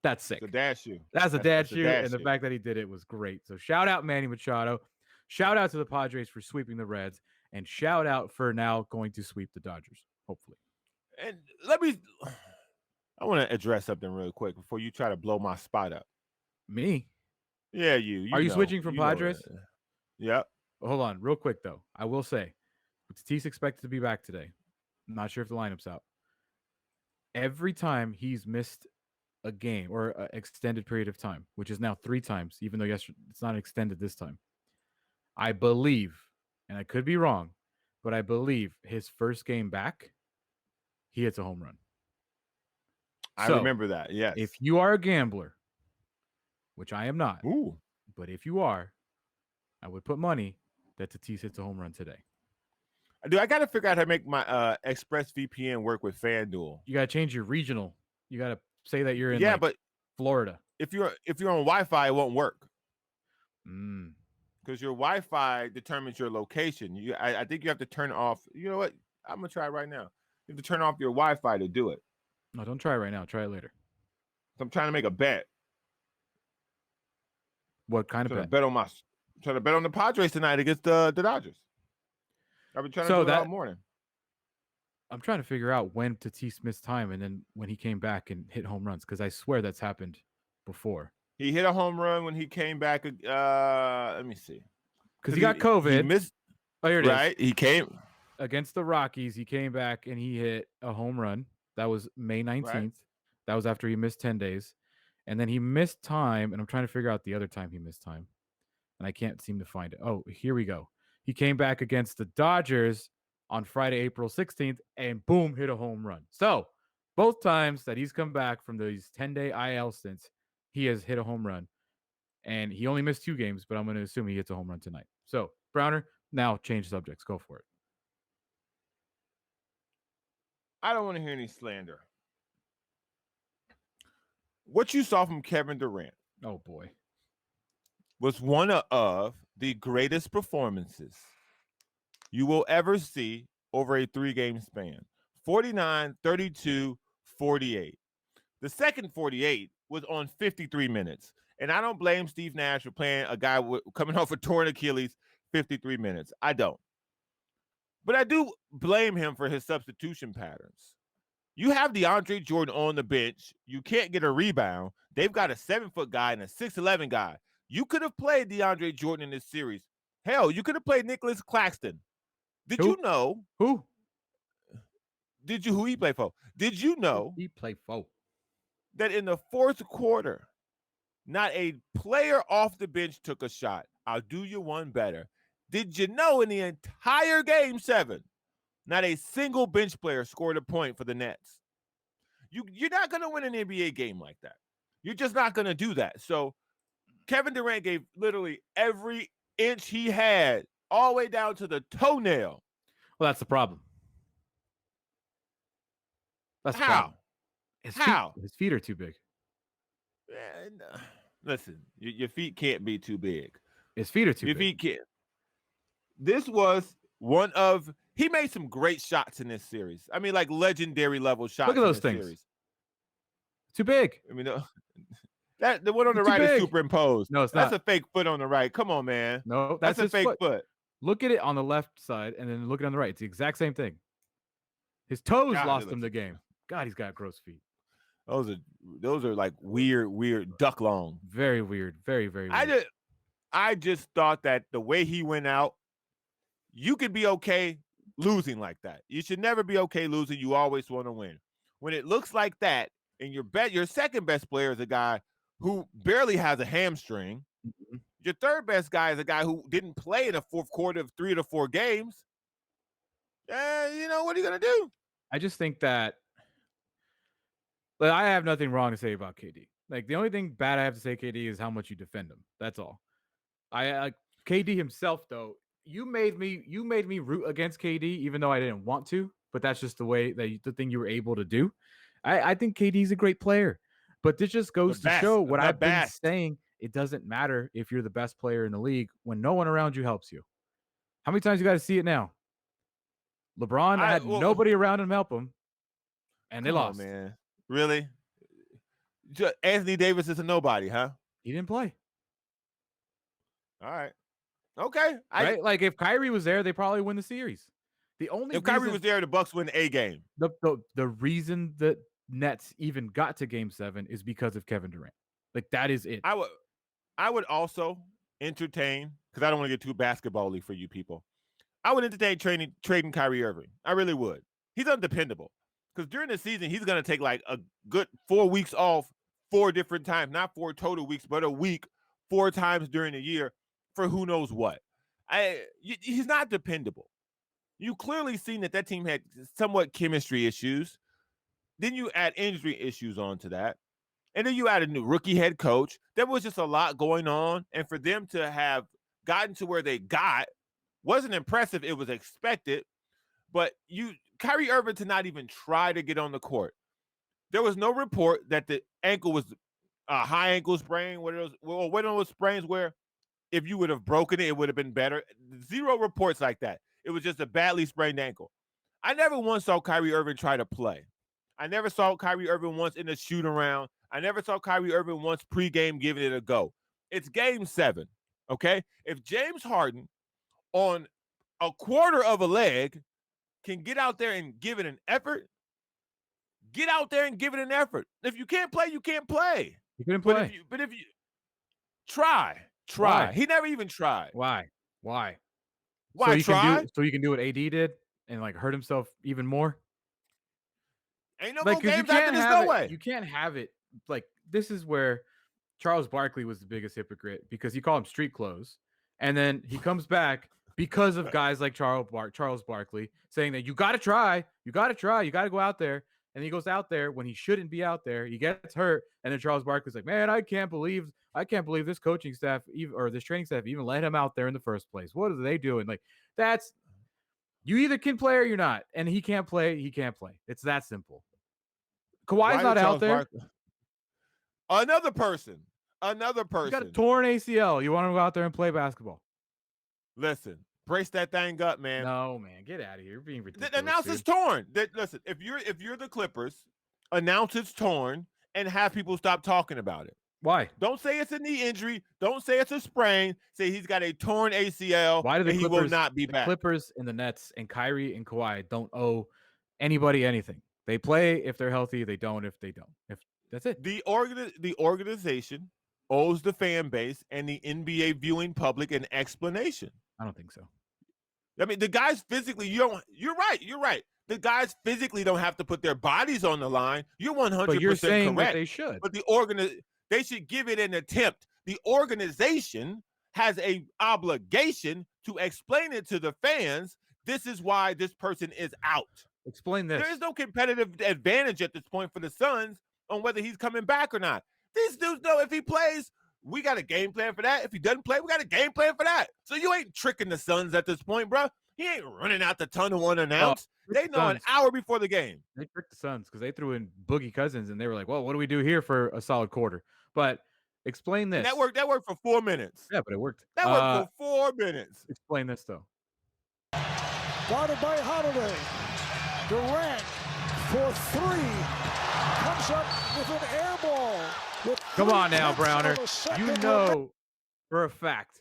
That's sick. It's a dad shoe. That's a dad shoe, and the shoe. fact that he did it was great. So shout out Manny Machado. Shout out to the Padres for sweeping the Reds, and shout out for now going to sweep the Dodgers, hopefully. And I want to address something real quick before you try to blow my spot up. Me? Yeah, you. Are you know, switching from you know Padres? it. Yep. Hold on, real quick though. I will say, Tatis expected to be back today. I'm not sure if the lineup's out. Every time he's missed a game or an extended period of time, which is now 3 times, even though yesterday it's not extended this time. I believe, and I could be wrong, but I believe his first game back, he hits a home run. I So, remember that. Yes. If you are a gambler, which I am not, Ooh. but if you are, I would put money that Tatis hits a home run today. Dude, I got to figure out how to make my ExpressVPN work with FanDuel. You got to change your regional. You got to say that you're in but Florida. If you're on Wi-Fi, it won't work. Mm. Because your Wi-Fi determines your location. I think you have to turn off. You know what? I'm gonna try it right now. You have to turn off your Wi-Fi to do it. No, don't try it right now. Try it later. So I'm trying to make a bet. What kind of bet? Trying to bet on the Padres tonight against the Dodgers. I've been trying to do it all morning. I'm trying to figure out when Tatis missed time and then when he came back and hit home runs, because I swear that's happened before. He hit a home run when he came back. Let me see. Because he got COVID. He missed. Oh, here it is. Right. He came against the Rockies. He came back and he hit a home run. That was May 19th. Right. That was after he missed 10 days. And then he missed time. And I'm trying to figure out the other time he missed time. And I can't seem to find it. Oh, here we go. He came back against the Dodgers on Friday, April 16th, and boom, hit a home run. So both times that he's come back from these 10-day IL stints, he has hit a home run. And he only missed 2 games, but I'm going to assume he hits a home run tonight. So, Browner, now change subjects. Go for it. I don't want to hear any slander. What you saw from Kevin Durant, oh boy, was one of the greatest performances you will ever see over a 3-game span. 49, 32, 48. The second 48 was on 53 minutes. And I don't blame Steve Nash for playing a guy coming off a torn Achilles 53 minutes. I don't. But I do blame him for his substitution patterns. You have DeAndre Jordan on the bench. You can't get a rebound. They've got a 7-foot guy and a 6'11 guy. You could have played DeAndre Jordan in this series. Hell, you could have played Nicholas Claxton. You know? Who? Who he play for? Did you know he play for? That in the fourth quarter, not a player off the bench took a shot. I'll do you one better. Did you know in the entire game 7, not a single bench player scored a point for the Nets? You're not going to win an NBA game like that. You're just not going to do that. So Kevin Durant gave literally every inch he had all the way down to the toenail. Well, that's the problem. That's the how? Problem. How? His feet are too big. And, listen, your feet can't be too big. His feet are too big. Your feet can't. This was one of – he made some great shots in this series. I mean, like legendary level shots. Look at those things. Series. Too big. I mean, the one on the right is superimposed. No, it's not. That's a fake foot on the right. Come on, man. No, that's a fake foot. Look at it on the left side and then look at it on the right. It's the exact same thing. His toes lost him the game. God, he's got gross feet. Those are like weird duck long. Very weird. Very, very weird. I just thought that the way he went out, you could be okay losing like that. You should never be okay losing. You always want to win. When it looks like that, and your second best player is a guy who barely has a hamstring. Mm-hmm. Your third best guy is a guy who didn't play in the fourth quarter of 3 to 4 games. What are you gonna do? I just think that I have nothing wrong to say about KD. Like the only thing bad I have to say KD is how much you defend him. That's all. KD himself though, you made me root against KD even though I didn't want to, but that's just the way the thing you were able to do. I think KD's a great player, but this just goes to show what I've been saying. It doesn't matter if you're the best player in the league when no one around you helps you. How many times you got to see it now? LeBron had nobody around him help him, and they lost. Man, really? Anthony Davis is a nobody, huh? He didn't play. All right. Okay. Right? Like if Kyrie was there, they probably win the series. If Kyrie was there, the Bucks win a game. The reason that Nets even got to Game 7 is because of Kevin Durant. Like that is it. I would also entertain, because I don't want to get too basketball-y for you people. I would entertain trading Kyrie Irving. I really would. He's undependable. Because during the season, he's going to take like a good 4 weeks off 4 different times. Not 4 total weeks, but a week 4 times during the year for who knows what. He's not dependable. You clearly seen that team had somewhat chemistry issues. Then you add injury issues onto that. And then you add a new rookie head coach. There was just a lot going on. And for them to have gotten to where they got wasn't impressive. It was expected. But Kyrie Irving to not even try to get on the court. There was no report that the ankle was a high ankle sprain. One of those sprains where if you would have broken it, it would have been better. Zero reports like that. It was just a badly sprained ankle. I never once saw Kyrie Irving try to play. I never saw Kyrie Irving once in a shoot around. I never saw Kyrie Irving once pregame giving it a go. It's Game 7, okay? If James Harden on a quarter of a leg can get out there and give it an effort, get out there and give it an effort. If you can't play, you can't play. You couldn't play. But if you try. Why? He never even tried. Why? Why try? So you can do what AD did and like hurt himself even more? Ain't no Like, more 'cause games after this, no way. You can't have it. Like, this is where Charles Barkley was the biggest hypocrite because you call him street clothes. And then he comes back because of guys like Charles Barkley saying that you got to try, you got to go out there. And he goes out there when he shouldn't be out there. He gets hurt. And then Charles Barkley's like, man, I can't believe this coaching staff or this training staff even let him out there in the first place. What are they doing? Like, you either can play or you're not. And he can't play. He can't play. It's that simple. Kawhi's not out there. Another person. You got a torn ACL. You want to go out there and play basketball? Listen, brace that thing up, man. No, man, get out of here. You're being ridiculous. Announce it's torn. Listen, if you're the Clippers, announce it's torn and have people stop talking about it. Why? Don't say it's a knee injury. Don't say it's a sprain. Say he's got a torn ACL. Why do the Clippers, he will not be back? Clippers and the Nets and Kyrie and Kawhi don't owe anybody anything. They play if they're healthy. They don't if they don't. If that's it. The organization owes the fan base and the NBA viewing public an explanation. I don't think so. I mean, the guys physically, you're right. The guys physically don't have to put their bodies on the line. You're 100% But you're saying correct. that they should. But they should give it an attempt. The organization has a obligation to explain it to the fans. This is why this person is out. Explain this. There is no competitive advantage at this point for the Suns on whether he's coming back or not. These dudes know if he plays, we got a game plan for that. If he doesn't play, we got a game plan for that. So you ain't tricking the Suns at this point, bro. He ain't running out the tunnel unannounced. They know an hour before the game. They tricked the Suns because they threw in Boogie Cousins and they were like, well, what do we do here for a solid quarter? But explain this. And that worked for 4 minutes. Yeah, but it worked. That worked for 4 minutes. Explain this, though. Guarded by Holiday. Durant for 3. Comes up with an air ball. Come on now, Browner. You know for a fact,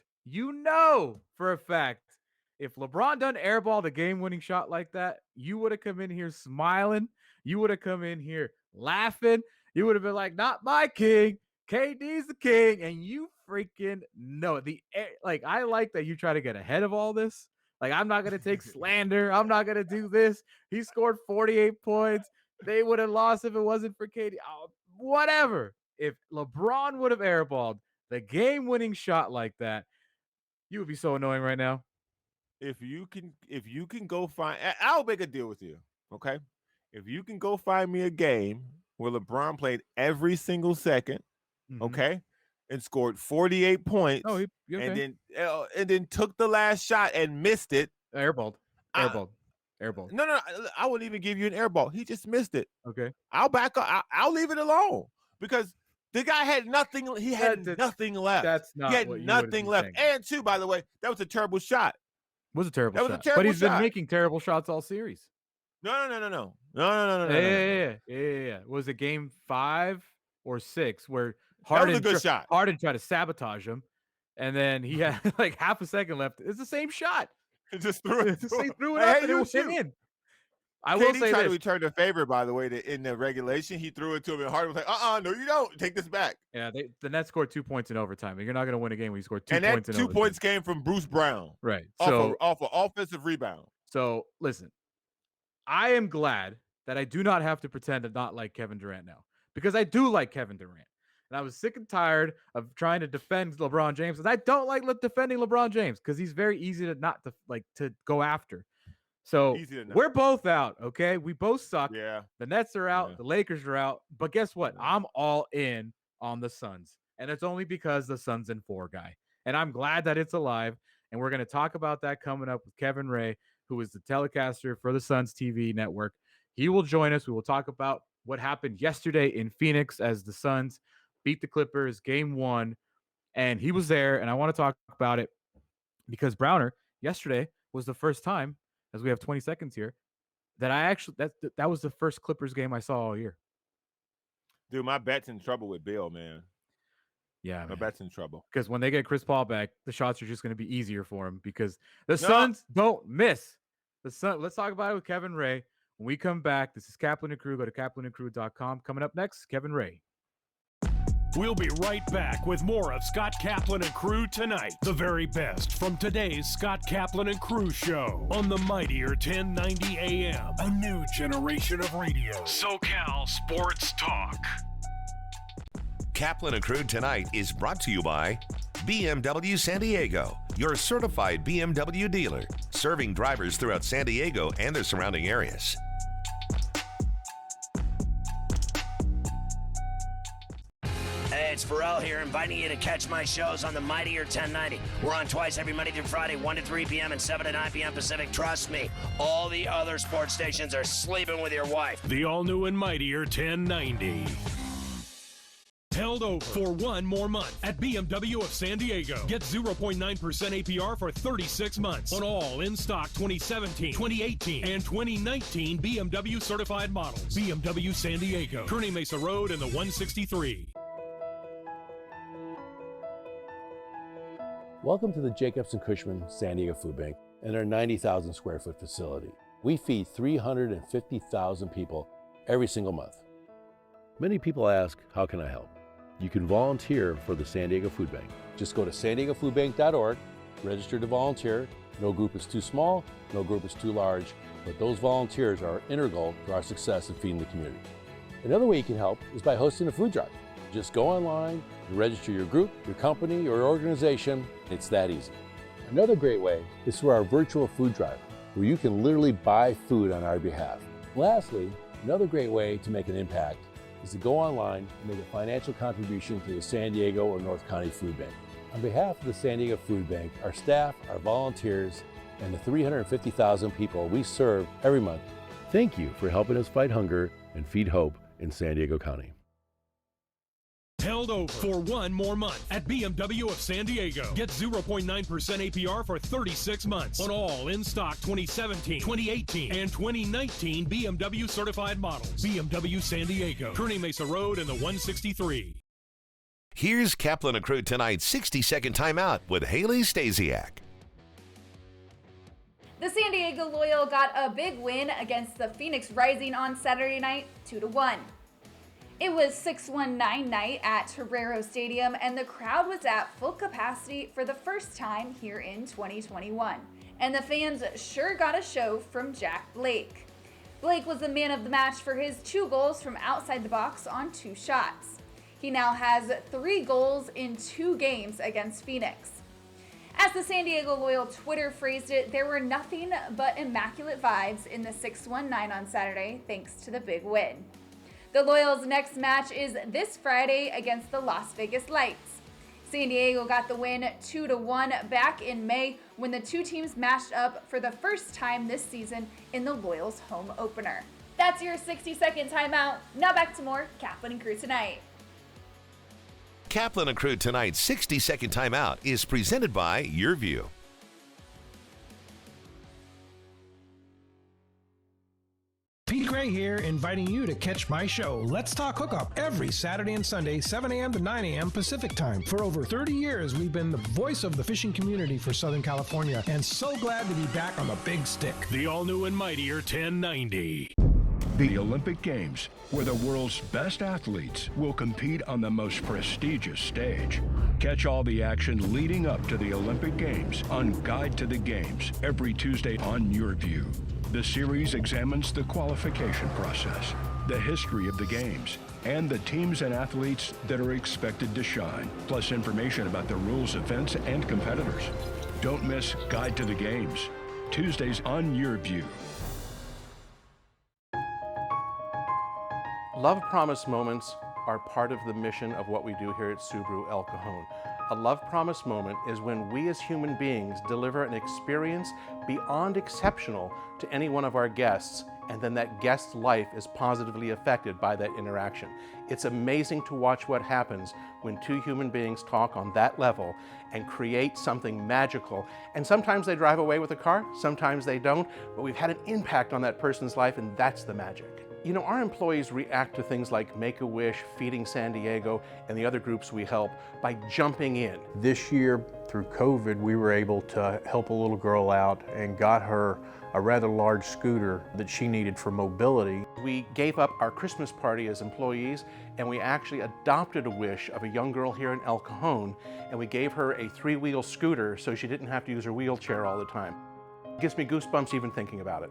if LeBron done airball the game-winning shot like that, you would have come in here smiling. You would have come in here laughing. You would have been like, not my king. KD's the king. And you freaking know. I like that you try to get ahead of all this. Like, I'm not going to take slander. I'm not going to do this. He scored 48 points. They would have lost if it wasn't for KD. Oh, whatever. If LeBron would have airballed the game-winning shot like that, you would be so annoying right now. If you can go find, I'll make a deal with you, okay? If you can go find me a game where LeBron played every single second, okay, and scored 48 points, okay. and then took the last shot and missed it, airballed. No, I wouldn't even give you an airball. He just missed it. Okay, I'll back up. I'll leave it alone because the guy had nothing. He had nothing left. That's not. He had what you nothing left. saying. And two, by the way, that was a terrible shot. Was a terrible shot. But he's been making terrible shots all series. No. Yeah. Was it game 5? or 6 where That was a good shot. Harden tried to sabotage him, and then he had like half a second left. It's the same shot. Just threw it. He threw it Hey, up and it went in. I will say tried to this. return the favor, by the way, in the regulation. He threw it to him, and Harden was like, no, you don't. Take this back. Yeah, the Nets scored 2 points in overtime. You're not going to win a game when you score 2 and points in that 2 overtime. points came from Bruce Brown. Right. Off of offensive rebound. So, listen, I am glad that I do not have to pretend to not like Kevin Durant now, because I do like Kevin Durant. And I was sick and tired of trying to defend LeBron James, and I don't like defending LeBron James because he's very easy to go after. So we're both out, okay? We both suck. Yeah. The Nets are out. Yeah. The Lakers are out. But guess what? I'm all in on the Suns. And it's only because the Suns in 4 guy. And I'm glad that it's alive. And we're going to talk about that coming up with Kevin Ray, who is the telecaster for the Suns TV network. He will join us. We will talk about what happened yesterday in Phoenix as the Suns beat the Clippers game 1. And he was there. And I want to talk about it because Browner, yesterday was the first time, as we have 20 seconds here, that I actually that was the first Clippers game I saw all year. Dude, my bet's in trouble with Bill, man. Yeah, my bet's in trouble. Because when they get Chris Paul back, the shots are just going to be easier for him because the Suns don't miss. Let's talk about it with Kevin Ray. When we come back, this is Kaplan and Crew. Go to kaplanandcrew.com. Coming up next, Kevin Ray. We'll be right back with more of Scott Kaplan and Crew tonight. The very best from today's Scott Kaplan and Crew show on the mightier 1090 AM. A new generation of radio. SoCal Sports Talk. Kaplan and Crew tonight is brought to you by BMW San Diego, your certified BMW dealer, serving drivers throughout San Diego and the surrounding areas. Hey, it's Pharrell here, inviting you to catch my shows on the mightier 1090. We're on twice every Monday through Friday, 1 to 3 p.m. and 7 to 9 p.m. Pacific. Trust me, all the other sports stations are sleeping with your wife. The all-new and mightier 1090. Held over for 1 more month at BMW of San Diego. Get 0.9% APR for 36 months on all in-stock 2017, 2018, and 2019 BMW certified models. BMW San Diego, Kearney Mesa Road and the 163. Welcome to the Jacobs & Cushman San Diego Food Bank and our 90,000 square foot facility. We feed 350,000 people every single month. Many people ask, how can I help? You can volunteer for the San Diego Food Bank. Just go to sandiegofoodbank.org, register to volunteer. No group is too small, no group is too large, but those volunteers are integral to our success in feeding the community. Another way you can help is by hosting a food drive. Just go online and register your group, your company, or organization. It's that easy. Another great way is through our virtual food drive, where you can literally buy food on our behalf. Lastly, another great way to make an impact is to go online and make a financial contribution to the San Diego or North County Food Bank. On behalf of the San Diego Food Bank, our staff, our volunteers, and the 350,000 people we serve every month, thank you for helping us fight hunger and feed hope in San Diego County. Held over for 1 more month at BMW of San Diego. Get 0.9% APR for 36 months on all in-stock 2017, 2018, and 2019 BMW certified models. BMW San Diego, Kearney Mesa Road and the 163. Here's Kaplan and Crew tonight's 60-second timeout with Haley Stasiak. The San Diego Loyal got a big win against the Phoenix Rising on Saturday night, 2-1. It was 6-1-9 night at Torero Stadium, and the crowd was at full capacity for the first time here in 2021. And the fans sure got a show from Jack Blake. Blake was the man of the match for his 2 goals from outside the box on 2 shots. He now has 3 goals in 2 games against Phoenix. As the San Diego Loyal Twitter phrased it, there were nothing but immaculate vibes in the 6-1-9 on Saturday, thanks to the big win. The Loyals' next match is this Friday against the Las Vegas Lights. San Diego got the win 2-1 back in May when the 2 teams matched up for the first time this season in the Loyals' home opener. That's your 60-second timeout. Now back to more Kaplan and Crew tonight. Kaplan and Crew tonight's 60-second timeout is presented by YourView. Pete Grant Gray here, inviting you to catch my show, Let's Talk Hookup, every Saturday and Sunday, 7 a.m. to 9 a.m. Pacific Time. For over 30 years, we've been the voice of the fishing community for Southern California, and so glad to be back on the big stick. The all-new and mightier 1090. The Olympic Games, where the world's best athletes will compete on the most prestigious stage. Catch all the action leading up to the Olympic Games on Guide to the Games every Tuesday on Your View. The series examines the qualification process, the history of the Games, and the teams and athletes that are expected to shine, plus information about the rules, events, and competitors. Don't miss Guide to the Games, Tuesdays on Your View. Love promise moments are part of the mission of what we do here at Subaru El Cajon. A love promise moment is when we as human beings deliver an experience beyond exceptional to any one of our guests, and then that guest's life is positively affected by that interaction. It's amazing to watch what happens when two human beings talk on that level and create something magical. And sometimes they drive away with a car, sometimes they don't, but we've had an impact on that person's life, and that's the magic. You know, our employees react to things like Make-A-Wish, Feeding San Diego, and the other groups we help by jumping in. This year, through COVID, we were able to help a little girl out and got her a rather large scooter that she needed for mobility. We gave up our Christmas party as employees, and we actually adopted a wish of a young girl here in El Cajon, and we gave her a 3-wheel scooter so she didn't have to use her wheelchair all the time. It gives me goosebumps even thinking about it.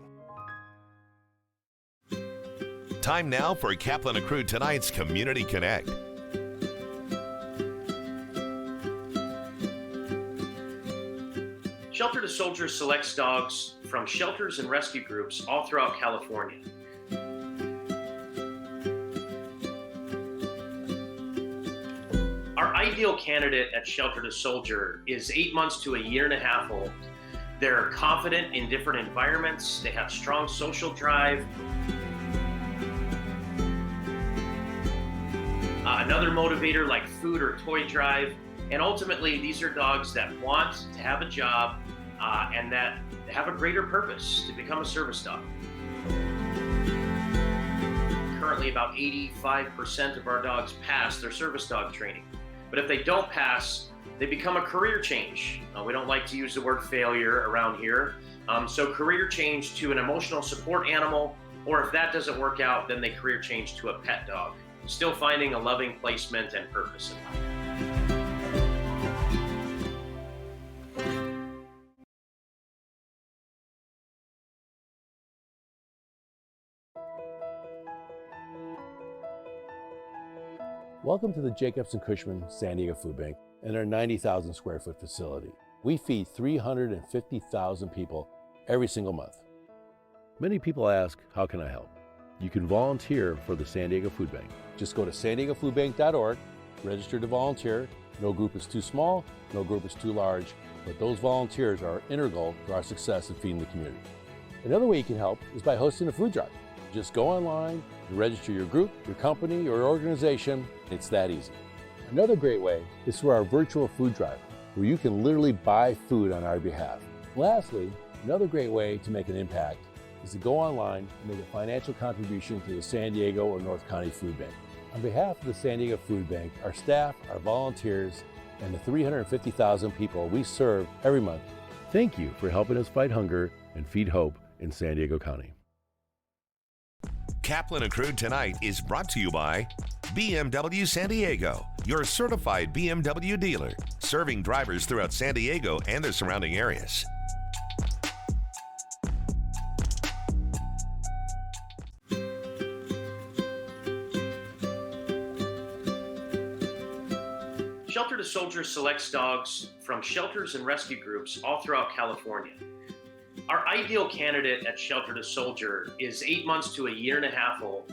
Time now for Kaplan and Crew tonight's Community Connect. Shelter to Soldiers selects dogs from shelters and rescue groups all throughout California. Our ideal candidate at Shelter to Soldier is 8 months to a year and a half old. They're confident in different environments. They have strong social drive. Another motivator like food or toy drive. And ultimately, these are dogs that want to have a job and that have a greater purpose to become a service dog. Currently, about 85% of our dogs pass their service dog training. But if they don't pass, they become a career change. We don't like to use the word failure around here. So career change to an emotional support animal, or if that doesn't work out, then they career change to a pet dog. Still finding a loving placement and purpose in life. Welcome to the Jacobs & Cushman San Diego Food Bank and our 90,000 square foot facility. We feed 350,000 people every single month. Many people ask, how can I help? You can volunteer for the San Diego Food Bank. Just go to sandiegofoodbank.org, register to volunteer. No group is too small, no group is too large, but those volunteers are integral to our success in feeding the community. Another way you can help is by hosting a food drive. Just go online and register your group, your company, or organization. It's that easy. Another great way is through our virtual food drive, where you can literally buy food on our behalf. Lastly, another great way to make an impact is to go online and make a financial contribution to the San Diego or North County Food Bank. On behalf of the San Diego Food Bank, our staff, our volunteers, and the 350,000 people we serve every month, thank you for helping us fight hunger and feed hope in San Diego County. Kaplan and Crew tonight is brought to you by BMW San Diego, your certified BMW dealer, serving drivers throughout San Diego and the surrounding areas. Shelter to Soldier selects dogs from shelters and rescue groups all throughout California. Our ideal candidate at Shelter to Soldier is 8 months to a year and a half old.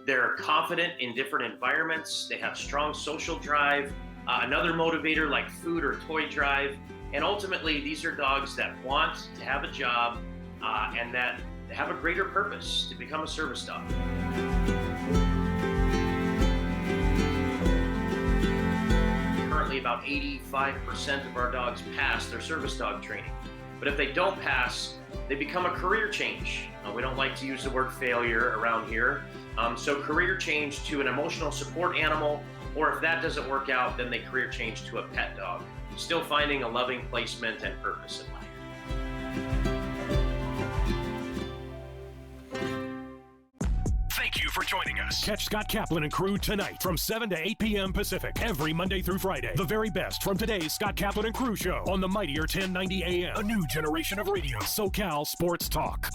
They're confident in different environments. They have strong social drive, another motivator like food or toy drive. And ultimately, these are dogs that want to have a job and that have a greater purpose to become a service dog. Currently, about 85% of our dogs pass their service dog training. But if they don't pass, they become a career change. We don't like to use the word failure around here. So career change to an emotional support animal, or if that doesn't work out, then they career change to a pet dog, still finding a loving placement and purpose in life. Thank you for joining us. Catch Scott Kaplan and crew tonight from 7 to 8 p.m. Pacific every Monday through Friday. The very best from today's Scott Kaplan and crew show on the mightier 1090 AM. A new generation of radio, SoCal Sports Talk.